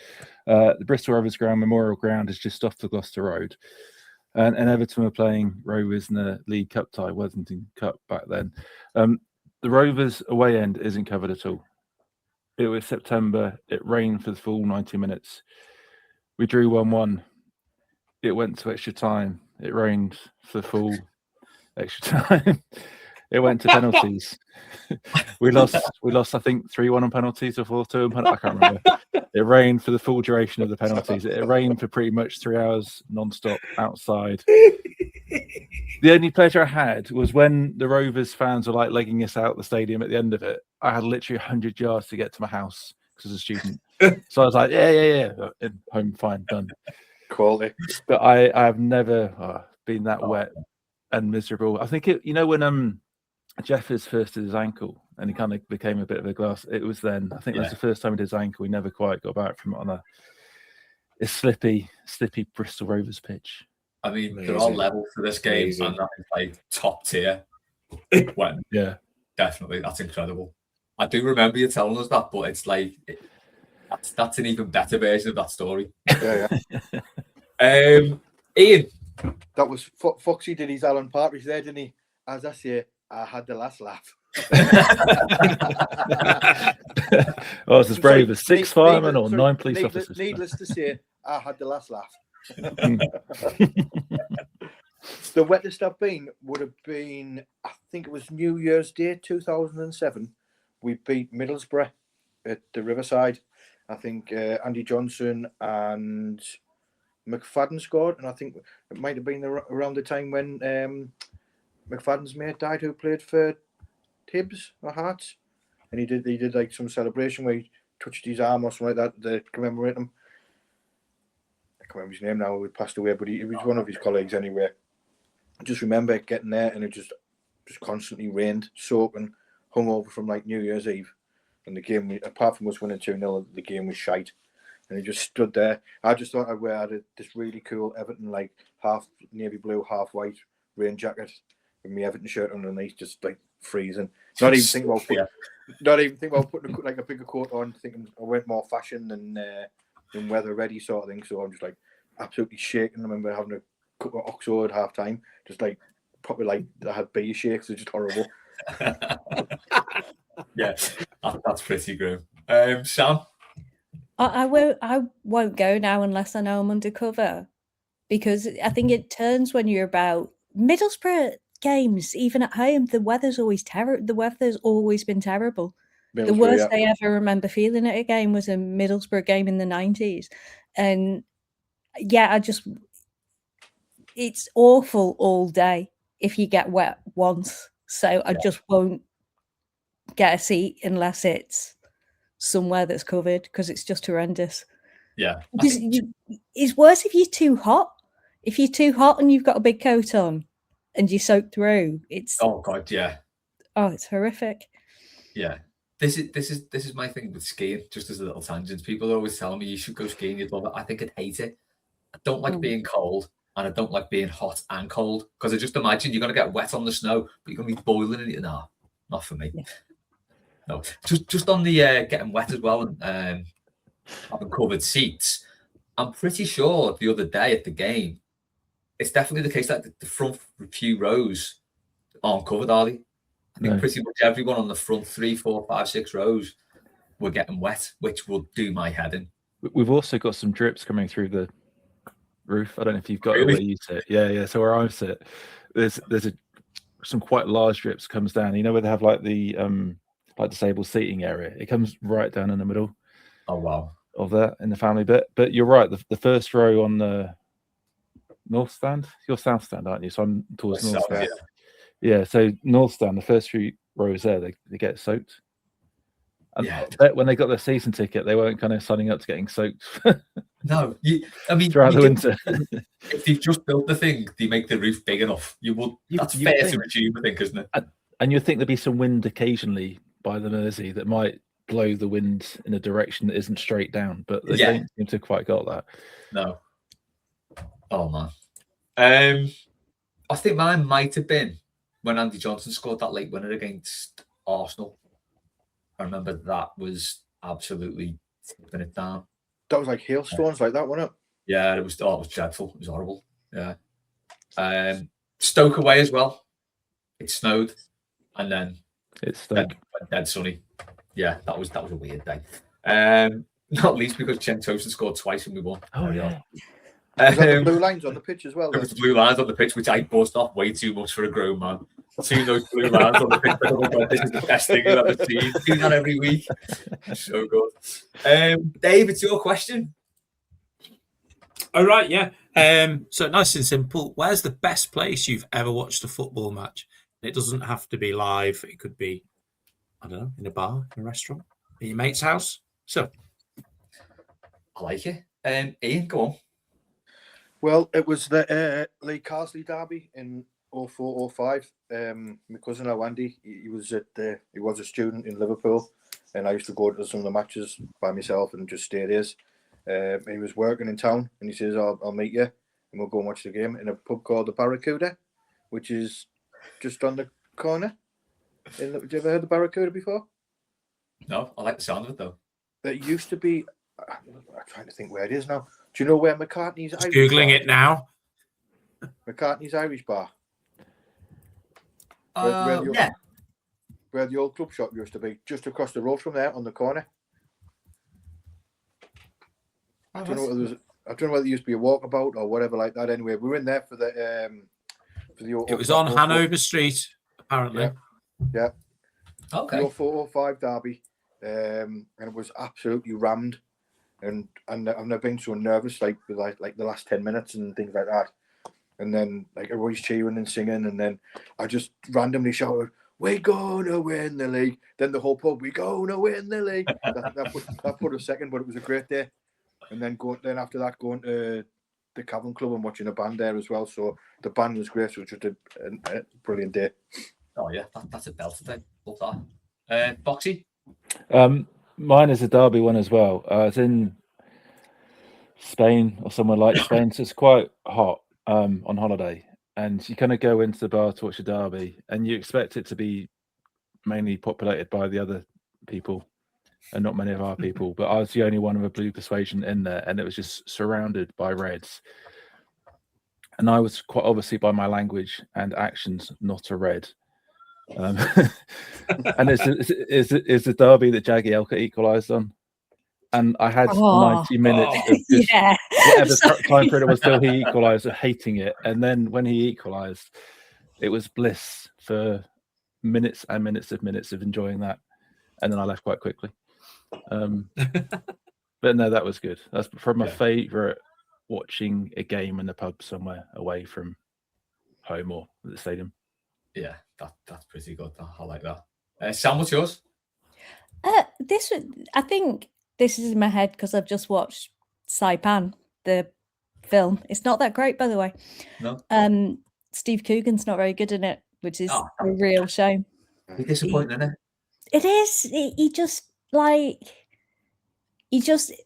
The Bristol Rovers Ground, Memorial Ground, is just off the Gloucester Road. And Everton were playing Rovers in the League Cup tie, Worthington Cup back then. The Rovers away end isn't covered at all. It was September. It rained for the full 90 minutes. We drew 1-1. It went to extra time. It rained for the full extra time. It went to penalties. we lost, I think, 3-1 on penalties or 4-2 on penalties. I can't remember. It rained for the full duration of the penalties. It rained for pretty much 3 hours non-stop outside. The only pleasure I had was when the Rovers fans were like legging us out the stadium at the end of it. I had literally 100 yards to get to my house because I was a student. So I was like, yeah. Home, fine, done. Quality. But I have never been that wet and miserable. I think when Jeffers first did his ankle and he kind of became a bit of a glass. It was then. I think that's the first time he did his ankle. He never quite got back from it on a slippy Bristol Rovers pitch. I mean, they're all level for this game, and that is like top tier. Yeah, definitely, that's incredible. I do remember you telling us that, but it's like that's an even better version of that story. Yeah. Ian, that was Foxy did his Alan Partridge there, didn't he? As I say, I had the last laugh. I was as brave as 6 firemen or 9 police officers. Needless to say, I had the last laugh. The wettest I've been would have been, I think it was New Year's Day 2007. We beat Middlesbrough at the Riverside. I think Andy Johnson and McFadden scored, and I think it might have been around the time when McFadden's mate died, who played for Hibs or Hearts, and he did like some celebration where he touched his arm or something like that to commemorate him. I can't remember his name now, he passed away, but he was one of his colleagues anyway. I just remember getting there and it just constantly rained, soaking, hung over from like New Year's Eve. And the game, apart from us winning 2-0, the game was shite. And he just stood there. I just thought I'd wear this really cool Everton, like half navy blue, half white rain jacket with my Everton shirt underneath, just like freezing. Not even think about putting like a bigger coat on, thinking I went more fashion than weather ready sort of thing. So I'm just like absolutely shaking. I remember having a cup of Oxo at half time, just like probably like I had beer shakes. It's just horrible. Yeah, that's pretty grim. Sam? I won't go now unless I know I'm undercover, because I think it turns when you're about Middlesbrough games, even at home. The weather's always terrible. The weather's always been terrible. The worst I ever remember feeling at a game was a Middlesbrough game in the 90s, and it's awful all day if you get wet once. So I just won't get a seat unless it's somewhere that's covered, because it's just horrendous. Yeah. It's worse if you're too hot. If you're too hot and you've got a big coat on and you soak through, it's it's horrific. Yeah. This is my thing with skiing, just as a little tangent. People are always telling me you should go skiing, you'd love it. I think I'd hate it. I don't like being cold, and I don't like being hot and cold, because I just imagine you're going to get wet on the snow, but you're going to be boiling in it. Nah, not for me. Yeah. No, just on the getting wet as well and having covered seats. I'm pretty sure the other day at the game, it's definitely the case that the front few rows aren't covered, are they? I think pretty much everyone on the front 3, 4, 5, 6 rows were getting wet, which will do my head in. We've also got some drips coming through the roof. I don't know if you've got it where you sit. Yeah. So where I sit, there's some quite large drips comes down. You know where they have like the disabled seating area? It comes right down in the middle. Oh wow! Of that in the family bit. But you're right. The first row on the north stand. You're south stand, aren't you? So I'm towards north stand. Yeah. So north stand, the first 3 rows there, they get soaked. And when they got their season ticket, they weren't kind of signing up to getting soaked. No, throughout the winter. If you've just built the thing, they make the roof big enough. That's fair to achieve, I think, isn't it? And you'd think there'd be some wind occasionally by the Mersey that might blow the wind in a direction that isn't straight down, but they Yeah. don't seem to quite got that. No. Oh man. I think mine might have been when Andy Johnson scored that late winner against Arsenal. I remember that was absolutely tipping it down. That was like hailstones like that, wasn't it? Yeah, it was dreadful. It was horrible. Yeah. Stoke away as well. It snowed, and then It's Stoke. dead sunny. Yeah, that was a weird day. Not least because Chen Tosin scored twice and we won. Oh yeah. Was that the blue lines on the pitch as well? There was the blue lines on the pitch, which I buzzed off way too much for a grown man. Seeing those blue lines on the pitch, oh my God, this is the best thing I've ever seen. Do that every week. So good. Dave, it's your question. All right, yeah. So nice and simple. Where's the best place you've ever watched a football match? It doesn't have to be live. It could be, I don't know, in a bar, in a restaurant, at your mate's house. So, I like it. Ian, go on. Well, it was the Lee Carsley derby in 04-05. My cousin Andy, he was a student in Liverpool, and I used to go to some of the matches by myself and just stay there. He was working in town, and he says, "I'll meet you, and we'll go and watch the game in a pub called the Barracuda, which is just on the corner." Have you ever heard the Barracuda before? No, I like the sound of it though. It used to be. I'm trying to think where it is now. Do you know where McCartney's just Irish Googling bar? it now. McCartney's Irish Bar. Yeah. Where the old club shop used to be, just across the road from there on the corner. I don't know whether it used to be a walkabout or whatever like that. Anyway, we were in there for the It was on Hanover Street, apparently. Yeah. Okay. The 04-05 derby, and it was absolutely rammed, and I've never been so nervous like the last 10 minutes and things like that. And then like everybody's cheering and singing, and then I just randomly shouted, "We're gonna win the league!" Then the whole pub, "We're gonna win the league!" that put a second, but it was a great day. And then after that, going to the Cavern Club and watching a band there as well. So the band was great. So it was just a brilliant day. Oh yeah, that's a belter thing. Love that. Foxy? Mine is a derby one as well. It's in Spain or somewhere like Spain, so it's quite hot on holiday, and you kind of go into the bar to watch a derby, and you expect it to be mainly populated by the other people and not many of our people, but I was the only one of a blue persuasion in there, and it was just surrounded by reds, and I was quite obviously by my language and actions not a red. And it's a derby that Jagielka equalised on, and I had 90 minutes of just whatever time period it was till he equalised, hating it, and then when he equalised, it was bliss for minutes and minutes of enjoying that, and then I left quite quickly. But no, that was good. That's from my favourite watching a game in the pub somewhere away from home or the stadium. Yeah, that's pretty good. I like that. Sam, what's yours? I think this is in my head because I've just watched Saipan, the film. It's not that great, by the way. No. Steve Coogan's not very good in it, which is a real shame. It's disappointing, isn't it? It is.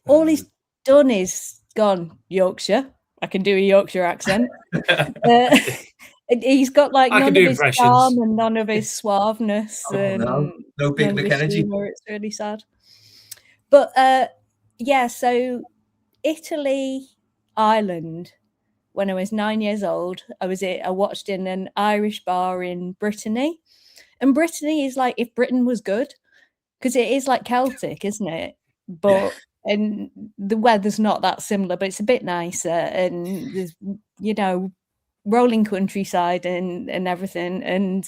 All he's done is gone Yorkshire. I can do a Yorkshire accent. He's got like none of his charm and none of his suaveness. No big McEnergy. It's really sad. But so Italy, Ireland. When I was 9 years old, I watched in an Irish bar in Brittany, and Brittany is like if Britain was good, because it is like Celtic, isn't it? But and the weather's not that similar, but it's a bit nicer, and there's rolling countryside and everything, and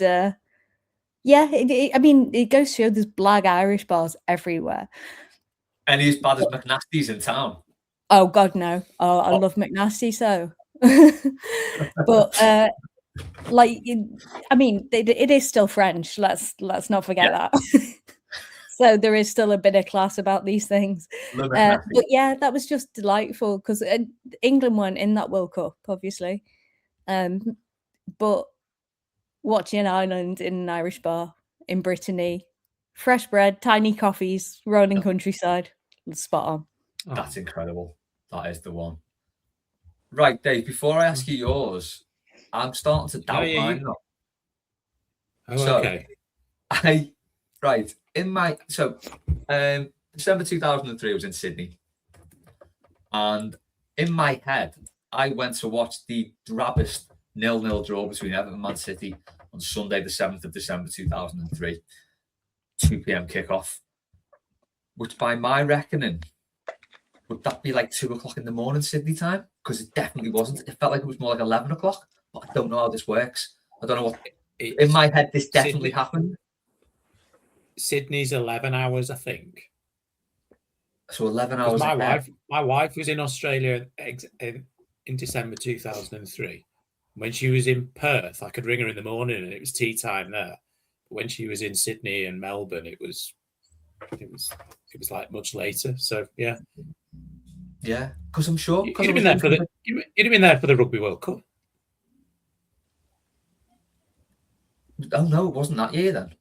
it goes to show there's black Irish bars everywhere. Any as bad as McNasty's in town? Oh God, no! Oh, I love McNasty so. But it is still French. Let's not forget that. So there is still a bit of class about these things. But yeah, that was just delightful because England weren't in that World Cup, obviously. But watching Ireland in an Irish bar in Brittany fresh bread, tiny coffees, rolling countryside. Spot on. That's incredible. That is the one. Right, Dave, before I ask you yours, I'm starting to doubt mine. Okay. December 2003 I was in Sydney, and in my head I went to watch the drabbest 0-0 draw between Everton and Man City on Sunday the 7th of December 2003, 2 p.m. kickoff, which by my reckoning would that be like 2 o'clock in the morning Sydney time? Because it definitely wasn't. It felt like it was more like 11 o'clock, but I don't know how this works. I don't know what in my head this definitely happened. Sydney's 11 hours, I think. So 11 hours. My wife was in Australia in December 2003. When she was in Perth, I could ring her in the morning and it was tea time there. But when she was in Sydney and Melbourne, it was like much later. So yeah, because I'm sure you'd have been there for the Rugby World Cup. Oh no, it wasn't that year then.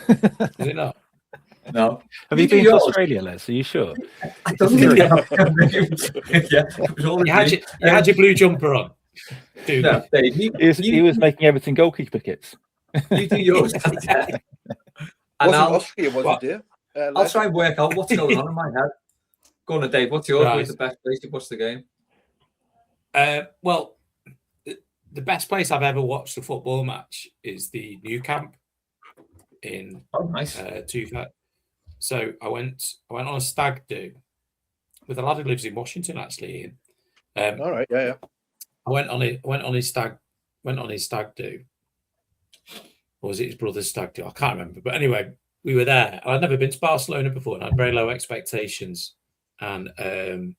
Is it not? No. Have you been to Australia, Les? Are you sure? I don't think it was all you had your blue jumper on. Dude. No, Dave, he was making everything goalkeeper kits. You do yours. And Austria, was it, dear? I'll try and work out what's going on in my head. Go on, Dave. What's yours? What's the best place to watch the game? Well, the best place I've ever watched a football match is the New Camp in nice. 2000. So I went on a stag do with a lad who lives in Washington, actually. Ian. All right, yeah. I went on his stag do. Or was it his brother's stag do? I can't remember. But anyway, we were there. I'd never been to Barcelona before, and I had very low expectations. And that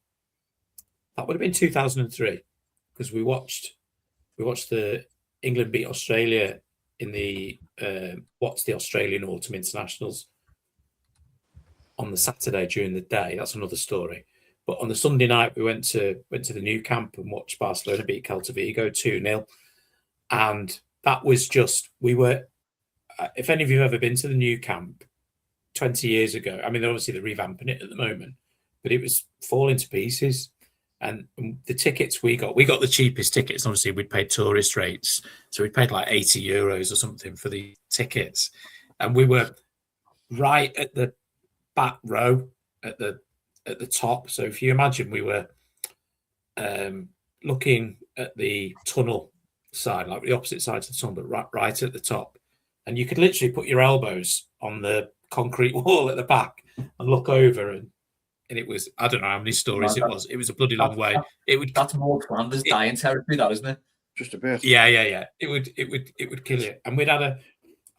would have been 2003 because we watched the England beat Australia in the the Australian Autumn Internationals on the Saturday during the day. That's another story. But on the Sunday night, we went to the New Camp and watched Barcelona beat Celta Vigo 2-0. And that was just, if any of you have ever been to the New Camp 20 years ago, I mean, obviously they're revamping it at the moment, but it was falling to pieces. And the tickets we got the cheapest tickets. Obviously, we'd paid tourist rates. So we paid like €80 or something for the tickets. And we were right at the back row at the top. So if you imagine we were looking at the tunnel side, like the opposite side of the tunnel, but right at the top. And you could literally put your elbows on the concrete wall at the back and look over, and it was, I don't know how many stories it was. It was a bloody long way. That's more Flanders dying territory, that isn't it? Just a bit. Yeah. It would kill you. And I'd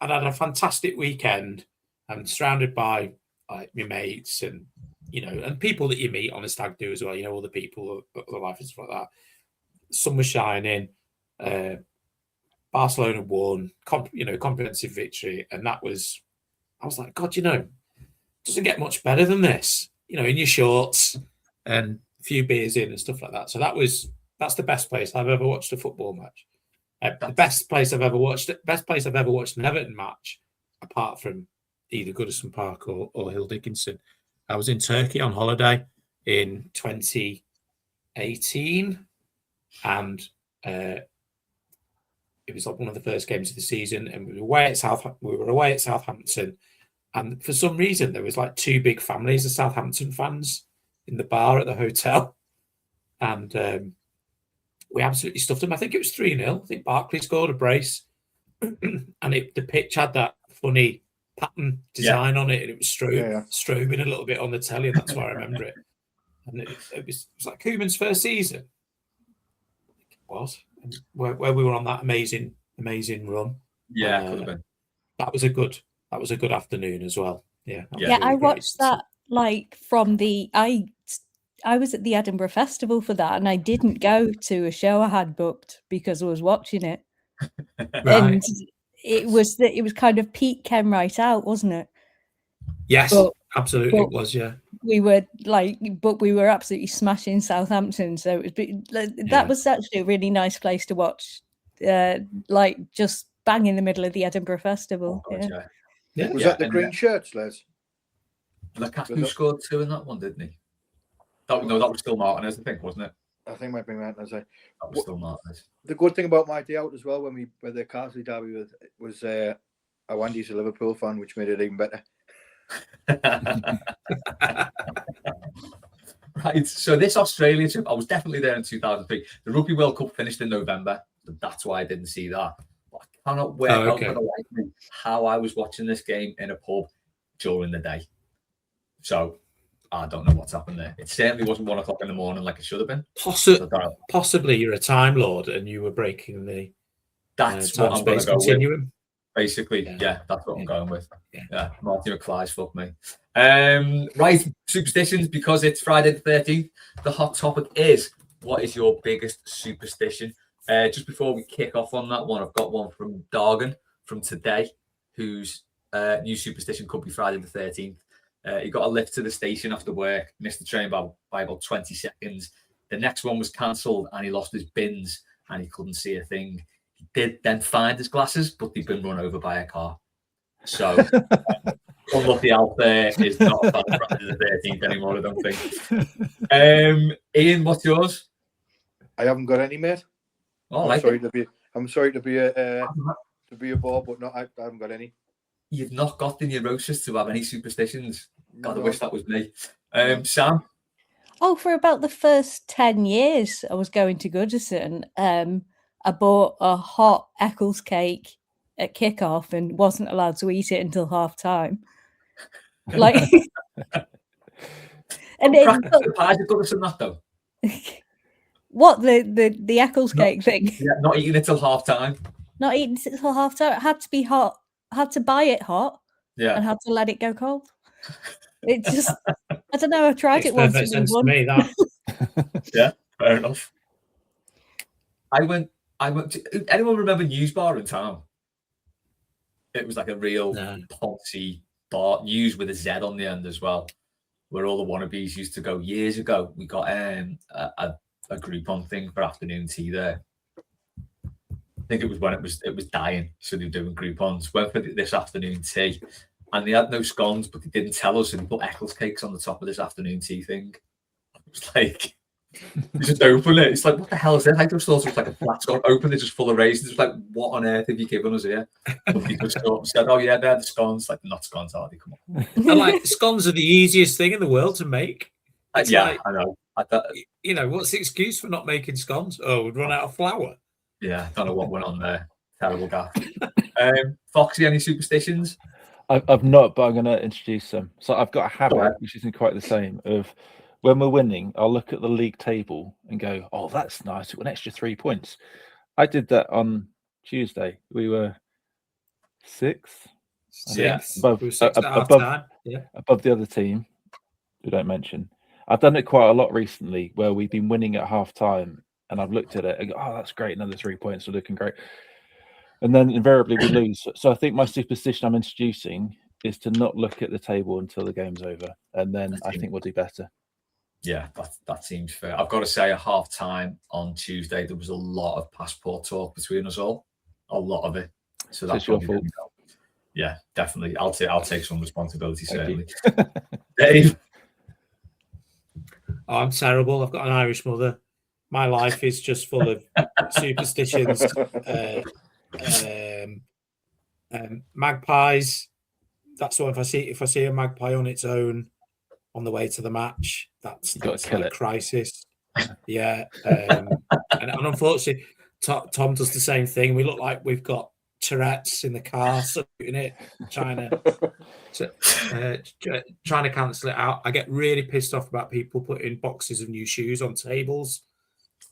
had a fantastic weekend and surrounded by like my mates and and people that you meet on a stag do as well. All the people of the life and stuff like that. Sun was shining. Barcelona won. Comprehensive victory, and I was like, God, doesn't get much better than this. In your shorts and a few beers in and stuff like that. So that's the best place I've ever watched a football match. The best place I've ever watched an Everton match, apart from either Goodison Park or Hill Dickinson. I was in Turkey on holiday in 2018, and it was like one of the first games of the season, and we were away at Southampton. And for some reason, there was like two big families of Southampton fans in the bar at the hotel. And we absolutely stuffed them. I think it was 3-0. I think Barkley scored a brace. And the pitch had that funny pattern design on it. And it was strobing a little bit on the telly. And that's why I remember it. And it was like Koeman's first season. It was. And where we were on that amazing run. Yeah, could have been. That was a good afternoon as well. Yeah. Yeah, I watched that from I was at the Edinburgh Festival for that, and I didn't go to a show I had booked because I was watching it. Right. And it was kind of peak Ken right out, wasn't it? Yes, absolutely it was, yeah. We were absolutely smashing Southampton, so that was actually a really nice place to watch, just bang in the middle of the Edinburgh Festival. Oh, God, Yeah. Was that the green shirts, Les? Lukaku scored 2 in that one, didn't he? That was still Martinez, I think, wasn't it? I think it might be Martinez. That was still Martinez. The good thing about my day out as well, when the Castle derby was Awandi's a Liverpool fan, which made it even better. Right, so this Australia trip, I was definitely there in 2003. The Rugby World Cup finished in November, so that's why I didn't see that. But I cannot work out for the life of me how I was watching this game in a pub during the day. So I don't know what's happened there. It certainly wasn't 1 o'clock in the morning like it should have been. Possibly you're a Time Lord and you were breaking the that's what I'm going to go continuum. with. Basically, yeah, that's what I'm going with. Yeah, Marty McFly's fuck me. Right, superstitions, because it's Friday the 13th. The hot topic is, what is your biggest superstition? Just before we kick off on that one, I've got one from Dargan from today, whose new superstition could be Friday the 13th. He got a lift to the station after work, missed the train by about 20 seconds. The next one was cancelled and he lost his bins and he couldn't see a thing. He did then find his glasses, but they'd been run over by a car. So, unlucky out there is not a fan of Friday the 13th anymore, I don't think. Ian, what's yours? I haven't got any, mate. Oh, I'm sorry to be a bore, but no, I haven't got any. You've not got the neurosis to have any superstitions. God, I wish that was me. Sam? Oh, for about the first 10 years I was going to Goodison, I bought a hot Eccles cake at kickoff and wasn't allowed to eat it until half time. Like, and the pies at Goodison, that though. What, the Eccles cake thing? Yeah, not eating it till half time. Not eating it till half time. It had to be hot. Had to buy it hot. Yeah. And had to let it go cold. It just, I don't know. I tried it once. Makes sense to me, that. Yeah, fair enough. I went to, anyone remember News Bar in town? It was like a real poncy bar, News with a Z on the end as well, where all the wannabes used to go. Years ago, we got a Groupon thing for afternoon tea there. I think it was when it was dying, so they were doing Groupons. Went for this afternoon tea, and they had no scones, but they didn't tell us, and they put Eccles cakes on the top of this afternoon tea thing. It was like, you just open it. It's like, what the hell is this? I just thought it was like a flat scone. Open it, just full of raisins. It's like, what on earth have you given us here? But they just said, oh yeah, they're the scones. Like, not scones, are they? Come on. And like, scones are the easiest thing in the world to make. Yeah, like, I know. You know, what's the excuse for not making scones? Oh, we'd run out of flour. Yeah, don't know what went on there. Terrible gaff. Foxy, any superstitions? I've not, but I'm going to introduce them. So I've got a habit, which isn't quite the same, of when we're winning, I'll look at the league table and go, oh, that's nice. We got an extra 3 points. I did that on Tuesday. We were sixth. Above the other team, we don't mention. I've done it quite a lot recently where we've been winning at half time and I've looked at it and go, oh, that's great. Another 3 points. We're looking great. And then invariably we lose. So I think my superstition I'm introducing is to not look at the table until the game's over. And then I think we'll do better. Yeah, that seems fair. I've got to say, at half time on Tuesday, there was a lot of passport talk between us all. A lot of it. So that's your fault. Yeah, definitely. I'll take some responsibility, certainly. Dave? Oh, I'm terrible. I've got an Irish mother. My life is just full of superstitions. Magpies. That's what if I see a magpie on its own on the way to the match, that's like a crisis. Yeah, and unfortunately, Tom does the same thing. We look like we've got Tourette's in the car, saluting it, trying to cancel it out. I get really pissed off about people putting boxes of new shoes on tables.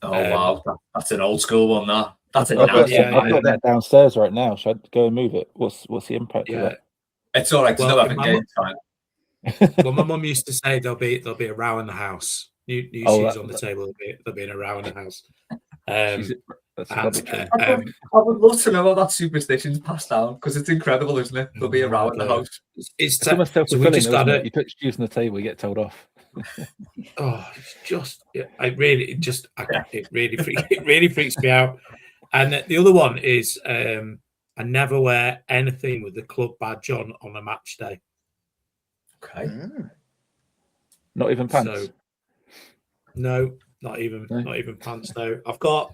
Oh wow, that's an old school one. That's I've got that downstairs right now. Should I go and move it? What's the impact of that? It's all right. Well, having game time. Well, my mum used to say there'll be a row in the house. New shoes on the table. There'll be a row in the house. I would love to know how that superstition's passed down because it's incredible, isn't it? There'll be a row in the house. It's almost self-fulfilling. So you put shoes on the table, you get told off. Oh, it's just it really freaks me out. And the other one is I never wear anything with the club badge on a match day. Okay. Not even pants. So, no, not even pants. No, I've got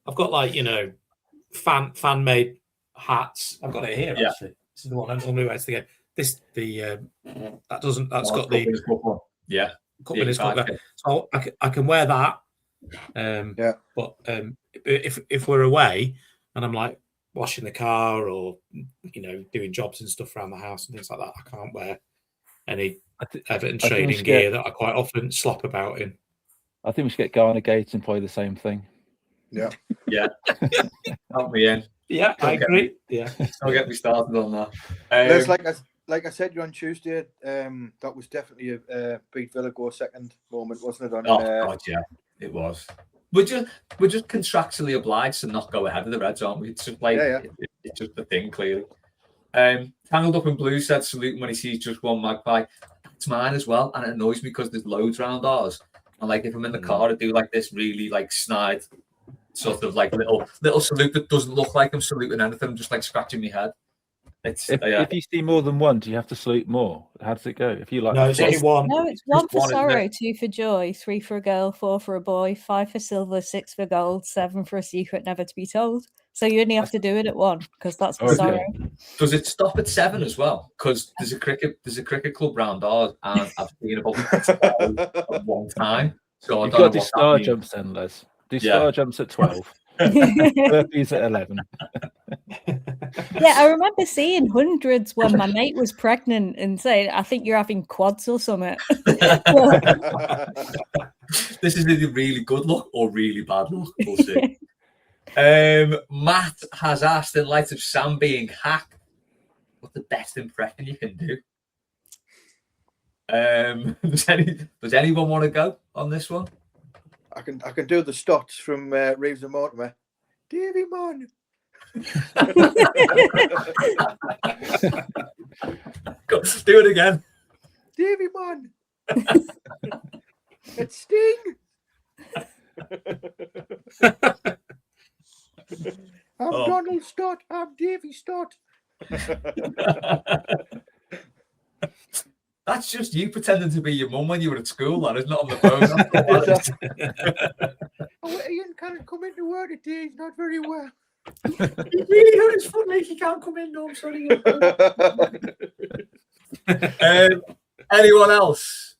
like, you know, fan made hats. I've got it here actually. This is the one I normally wear to the game. That's got the yeah. Cup so I can wear that. But if we're away and I'm like washing the car or, you know, doing jobs and stuff around the house and things like that, I can't wear any Everton training gear that I quite often slop about in. I think we should get Garner Gates and play the same thing. Yeah. Yeah. Help me in. Yeah, I agree. Yeah. Don't get me started on that. There's like I said, you on Tuesday, that was definitely a beat Villa go second moment, wasn't it? God, yeah, it was. We're just contractually obliged to not go ahead of the Reds, aren't we? It's just like it's just the thing, clearly. Tangled Up in Blue said salute when he sees just one magpie. That's mine as well, and it annoys me because there's loads around ours. And like if I'm in the car, I do like this really like snide sort of like little salute that doesn't look like I'm saluting anything. I'm just like scratching my head. If you see more than one, do you have to salute more? How does it go? If you like, no, it's only one. No, it's one for sorrow, 2 for joy, 3 for a girl, 4 for a boy, 5 for silver, 6 for gold, 7 for a secret never to be told. So you only have to do it at 1 because that's the sorrow. Does it stop at 7 as well? Because there's a cricket club round ours, and I've seen about 12 at one time. So you've got to do star jumps then, Les. Do star jumps at 12. Burpees at 11. Yeah, I remember seeing hundreds when my mate was pregnant and saying, I think you're having quads or something. This is either really good luck or really bad luck. We'll see. Matt has asked, in light of Sam being hacked, what's the best impression you can do? Does anyone want to go on this one? I can do the stots from Reeves and Mortimer. Davy man. Go, do it again. Davy man. It's Sting. I'm Donald Stott. I'm Davy Stott. That's just you pretending to be your mum when you were at school, that is not on the phone. Oh, Ian can't come into work today. He's not very well. He really hurt his foot, like he can't come in. No, I'm sorry. Anyone else?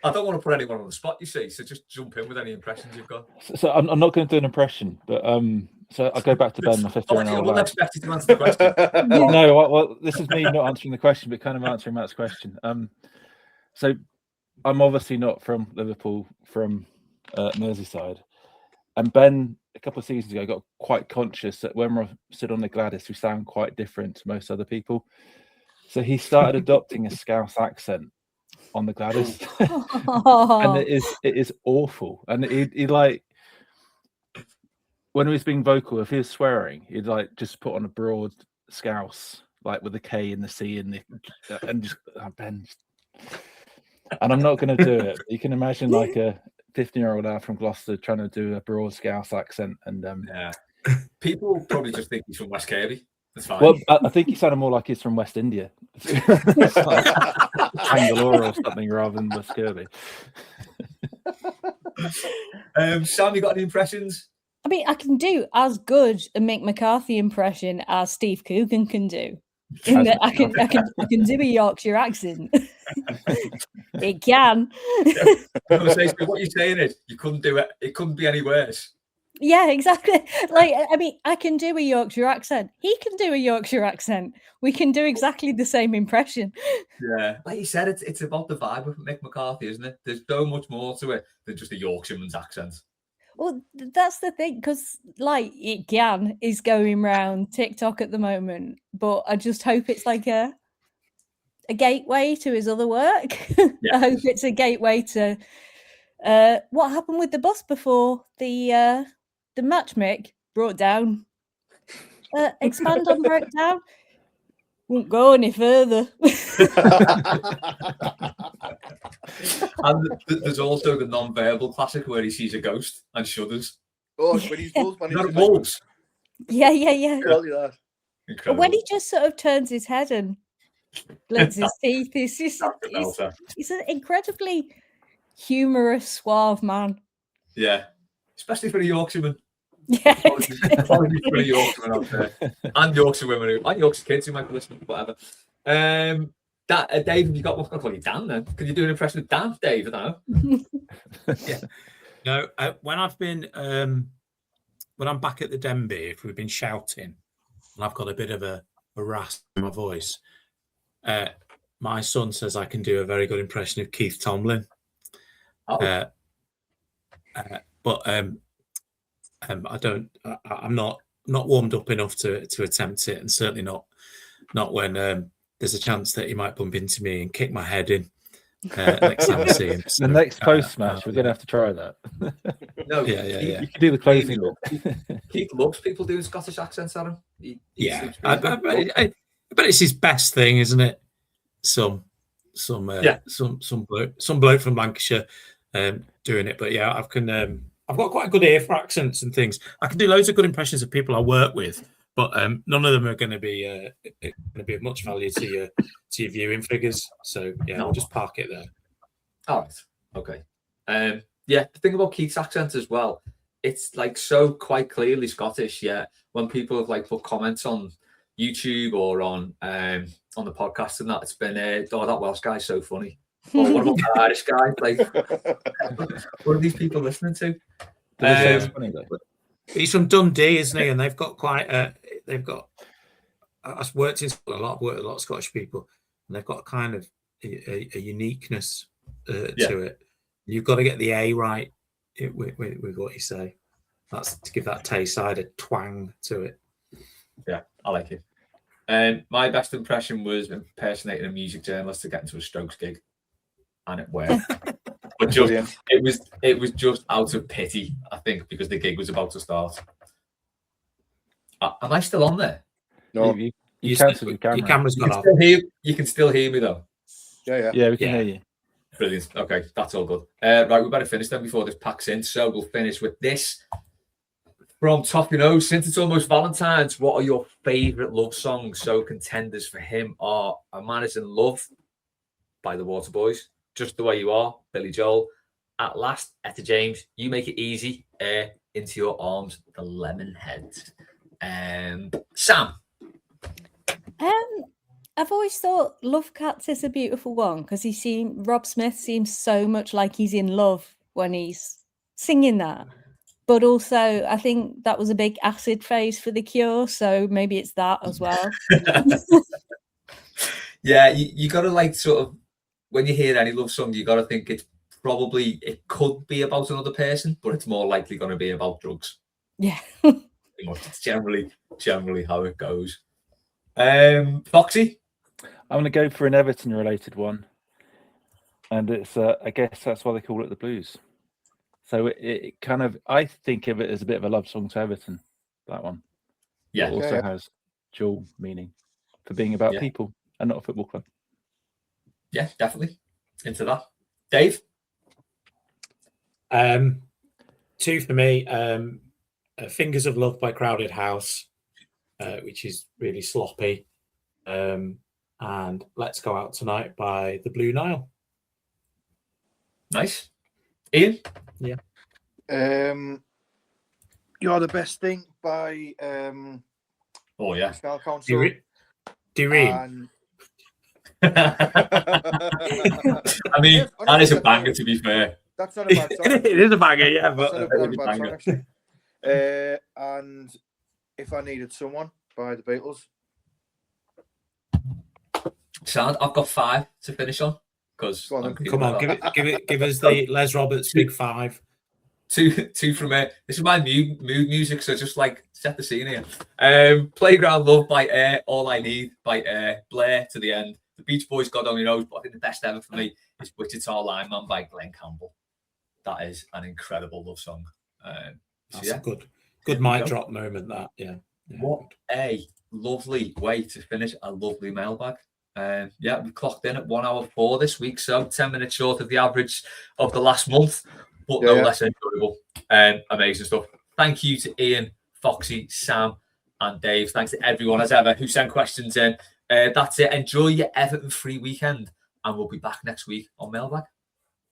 I don't want to put anyone on the spot, you see, so just jump in with any impressions you've got. So I'm not going to do an impression, but so I go back to Ben, my 15-year-old. I wouldn't expect you to answer the question. No, well, this is me not answering the question, but kind of answering Matt's question. So I'm obviously not from Liverpool, from Merseyside, and Ben a couple of seasons ago got quite conscious that when we're stood on the Gladys, we sound quite different to most other people. So he started adopting a Scouse accent on the Gladys, and it is awful. And he like, when he was being vocal, if he was swearing, he'd like just put on a broad Scouse, like with the K and the C and just Ben. And I'm not going to do it. You can imagine like a 15-year-old lad from Gloucester trying to do a broad Scouse accent, and people probably just think he's from West Kirby. That's fine. Well, I think he sounded more like he's from West India, like Bangalore or something, rather than West Kirby. Sam, you got any impressions? I mean, I can do as good a Mick McCarthy impression as Steve Coogan can do. In that I can do a Yorkshire accent. It can. I'm going to say, so what you're saying is you couldn't do it. It couldn't be any worse. Yeah, exactly. Like, I mean, I can do a Yorkshire accent. He can do a Yorkshire accent. We can do exactly the same impression. Yeah, like you said, it's about the vibe of Mick McCarthy, isn't it? There's so much more to it than just a Yorkshireman's accent. Well, that's the thing, because like It Can is going around TikTok at the moment, but I just hope it's like a gateway to his other work. I hope it's a gateway to what happened with the bus before the match Mick brought down. Expand on broke down. Won't go any further. And there's also the non-verbal classic where he sees a ghost and shudders. Oh, when he's Wolves, man. Not Wolves. Yeah. Tell you that. Incredible. When he just sort of turns his head and blends his teeth, he's an incredibly humorous, suave man. Yeah, especially for a Yorkshireman. Yeah, Apologies for a Yorkshireman out there, and Yorkshire women, and Yorkshire kids who might be listening, whatever. Dave, have you got? I'll call you Dan then. Can you do an impression of Dan, Dave? I don't know. Yeah. No, when I've been when I'm back at the Denby, if we've been shouting and I've got a bit of a rasp in my voice, my son says I can do a very good impression of Keith Tomlin. Oh. But I don't. I'm not warmed up enough to attempt it, and certainly not when there's a chance that he might bump into me and kick my head in next time I see him. The next post match, we're gonna have to try that. No, yeah. You can do the closing. Keith loves people doing Scottish accents at him. I bet it's his best thing, isn't it? Some bloke from Lancashire doing it. But yeah, I've got quite a good ear for accents and things. I can do loads of good impressions of people I work with, but none of them are going to be of much value to your viewing figures. So yeah, I'll just park it there. All right. Okay. Yeah, the thing about Keith's accent as well, it's like so quite clearly Scottish. Yeah, when people have like put comments on YouTube or on the podcast and that, it's been oh, that Welsh guy's so funny. Or what about the Irish guy? Like, what are these people listening to? He's from Dundee, isn't he? And they've got quite I've worked with a lot of Scottish people, and they've got kind of a uniqueness to it. You've got to get the A right with what you say. That's to give that Tayside a twang to it. Yeah, I like it. My best impression was impersonating a music journalist to get into a Strokes gig, and it worked. But it was just out of pity, I think, because the gig was about to start. Am I still on there? No, you cancelled your camera. Your camera's gone off. You can still hear me though. Yeah, we can hear you. Brilliant. Okay, that's all good. Right, we better finish then before this packs in. So we'll finish with this from Toffee Nose. Since it's almost Valentine's, what are your favourite love songs? So contenders for him are A Man Is in Love by the Waterboys, Just the Way You Are, Billy Joel, At Last, Etta James, You Make It Easy, Air, Into Your Arms, The Lemonheads. Sam? I've always thought Love Cats is a beautiful one because Rob Smith seems so much like he's in love when he's singing that. But also, I think that was a big acid phase for The Cure, so maybe it's that as well. Yeah, you got to like sort of, when you hear any love song, you got to think it could be about another person, but it's more likely going to be about drugs. Yeah. It's generally how it goes. Foxy? I'm going to go for an Everton-related one. And it's, I guess that's why they call it the Blues. So it kind of, I think of it as a bit of a love song to Everton, that one. Yeah. It also has dual meaning for being about people and not a football club. Yeah, definitely. Into that. Dave? 2 for me. Fingers of Love by Crowded House, which is really sloppy. And Let's Go Out Tonight by the Blue Nile. Nice. Ian? Yeah. You're the Best Thing by Oh yeah. National Council. Dream. I mean, that is a banger, to be fair. That's not a bad song. It is a banger, yeah. That's But not a bad song, actually. And If I Needed Someone by the Beatles. Sound. I've got 5 to finish on. Because come on, give us the Les Roberts big 5. Two from me. This is my mood music, so just like set the scene here. Playground Love by Air, All I Need by Air, Blair to the End. The Beach Boys, God Only Knows, but I think the best ever for me is Wichita Lineman by Glenn Campbell. That is an incredible love song. That's a good mic drop moment. That What a lovely way to finish a lovely mailbag. We clocked in at 1 hour 4 this week, so 10 minutes short of the average of the last month, but no less enjoyable. Amazing stuff. Thank you to Ian, Foxy, Sam, and Dave. Thanks to everyone as ever who sent questions in. That's it. Enjoy your Everton free weekend, and we'll be back next week on Mailbag.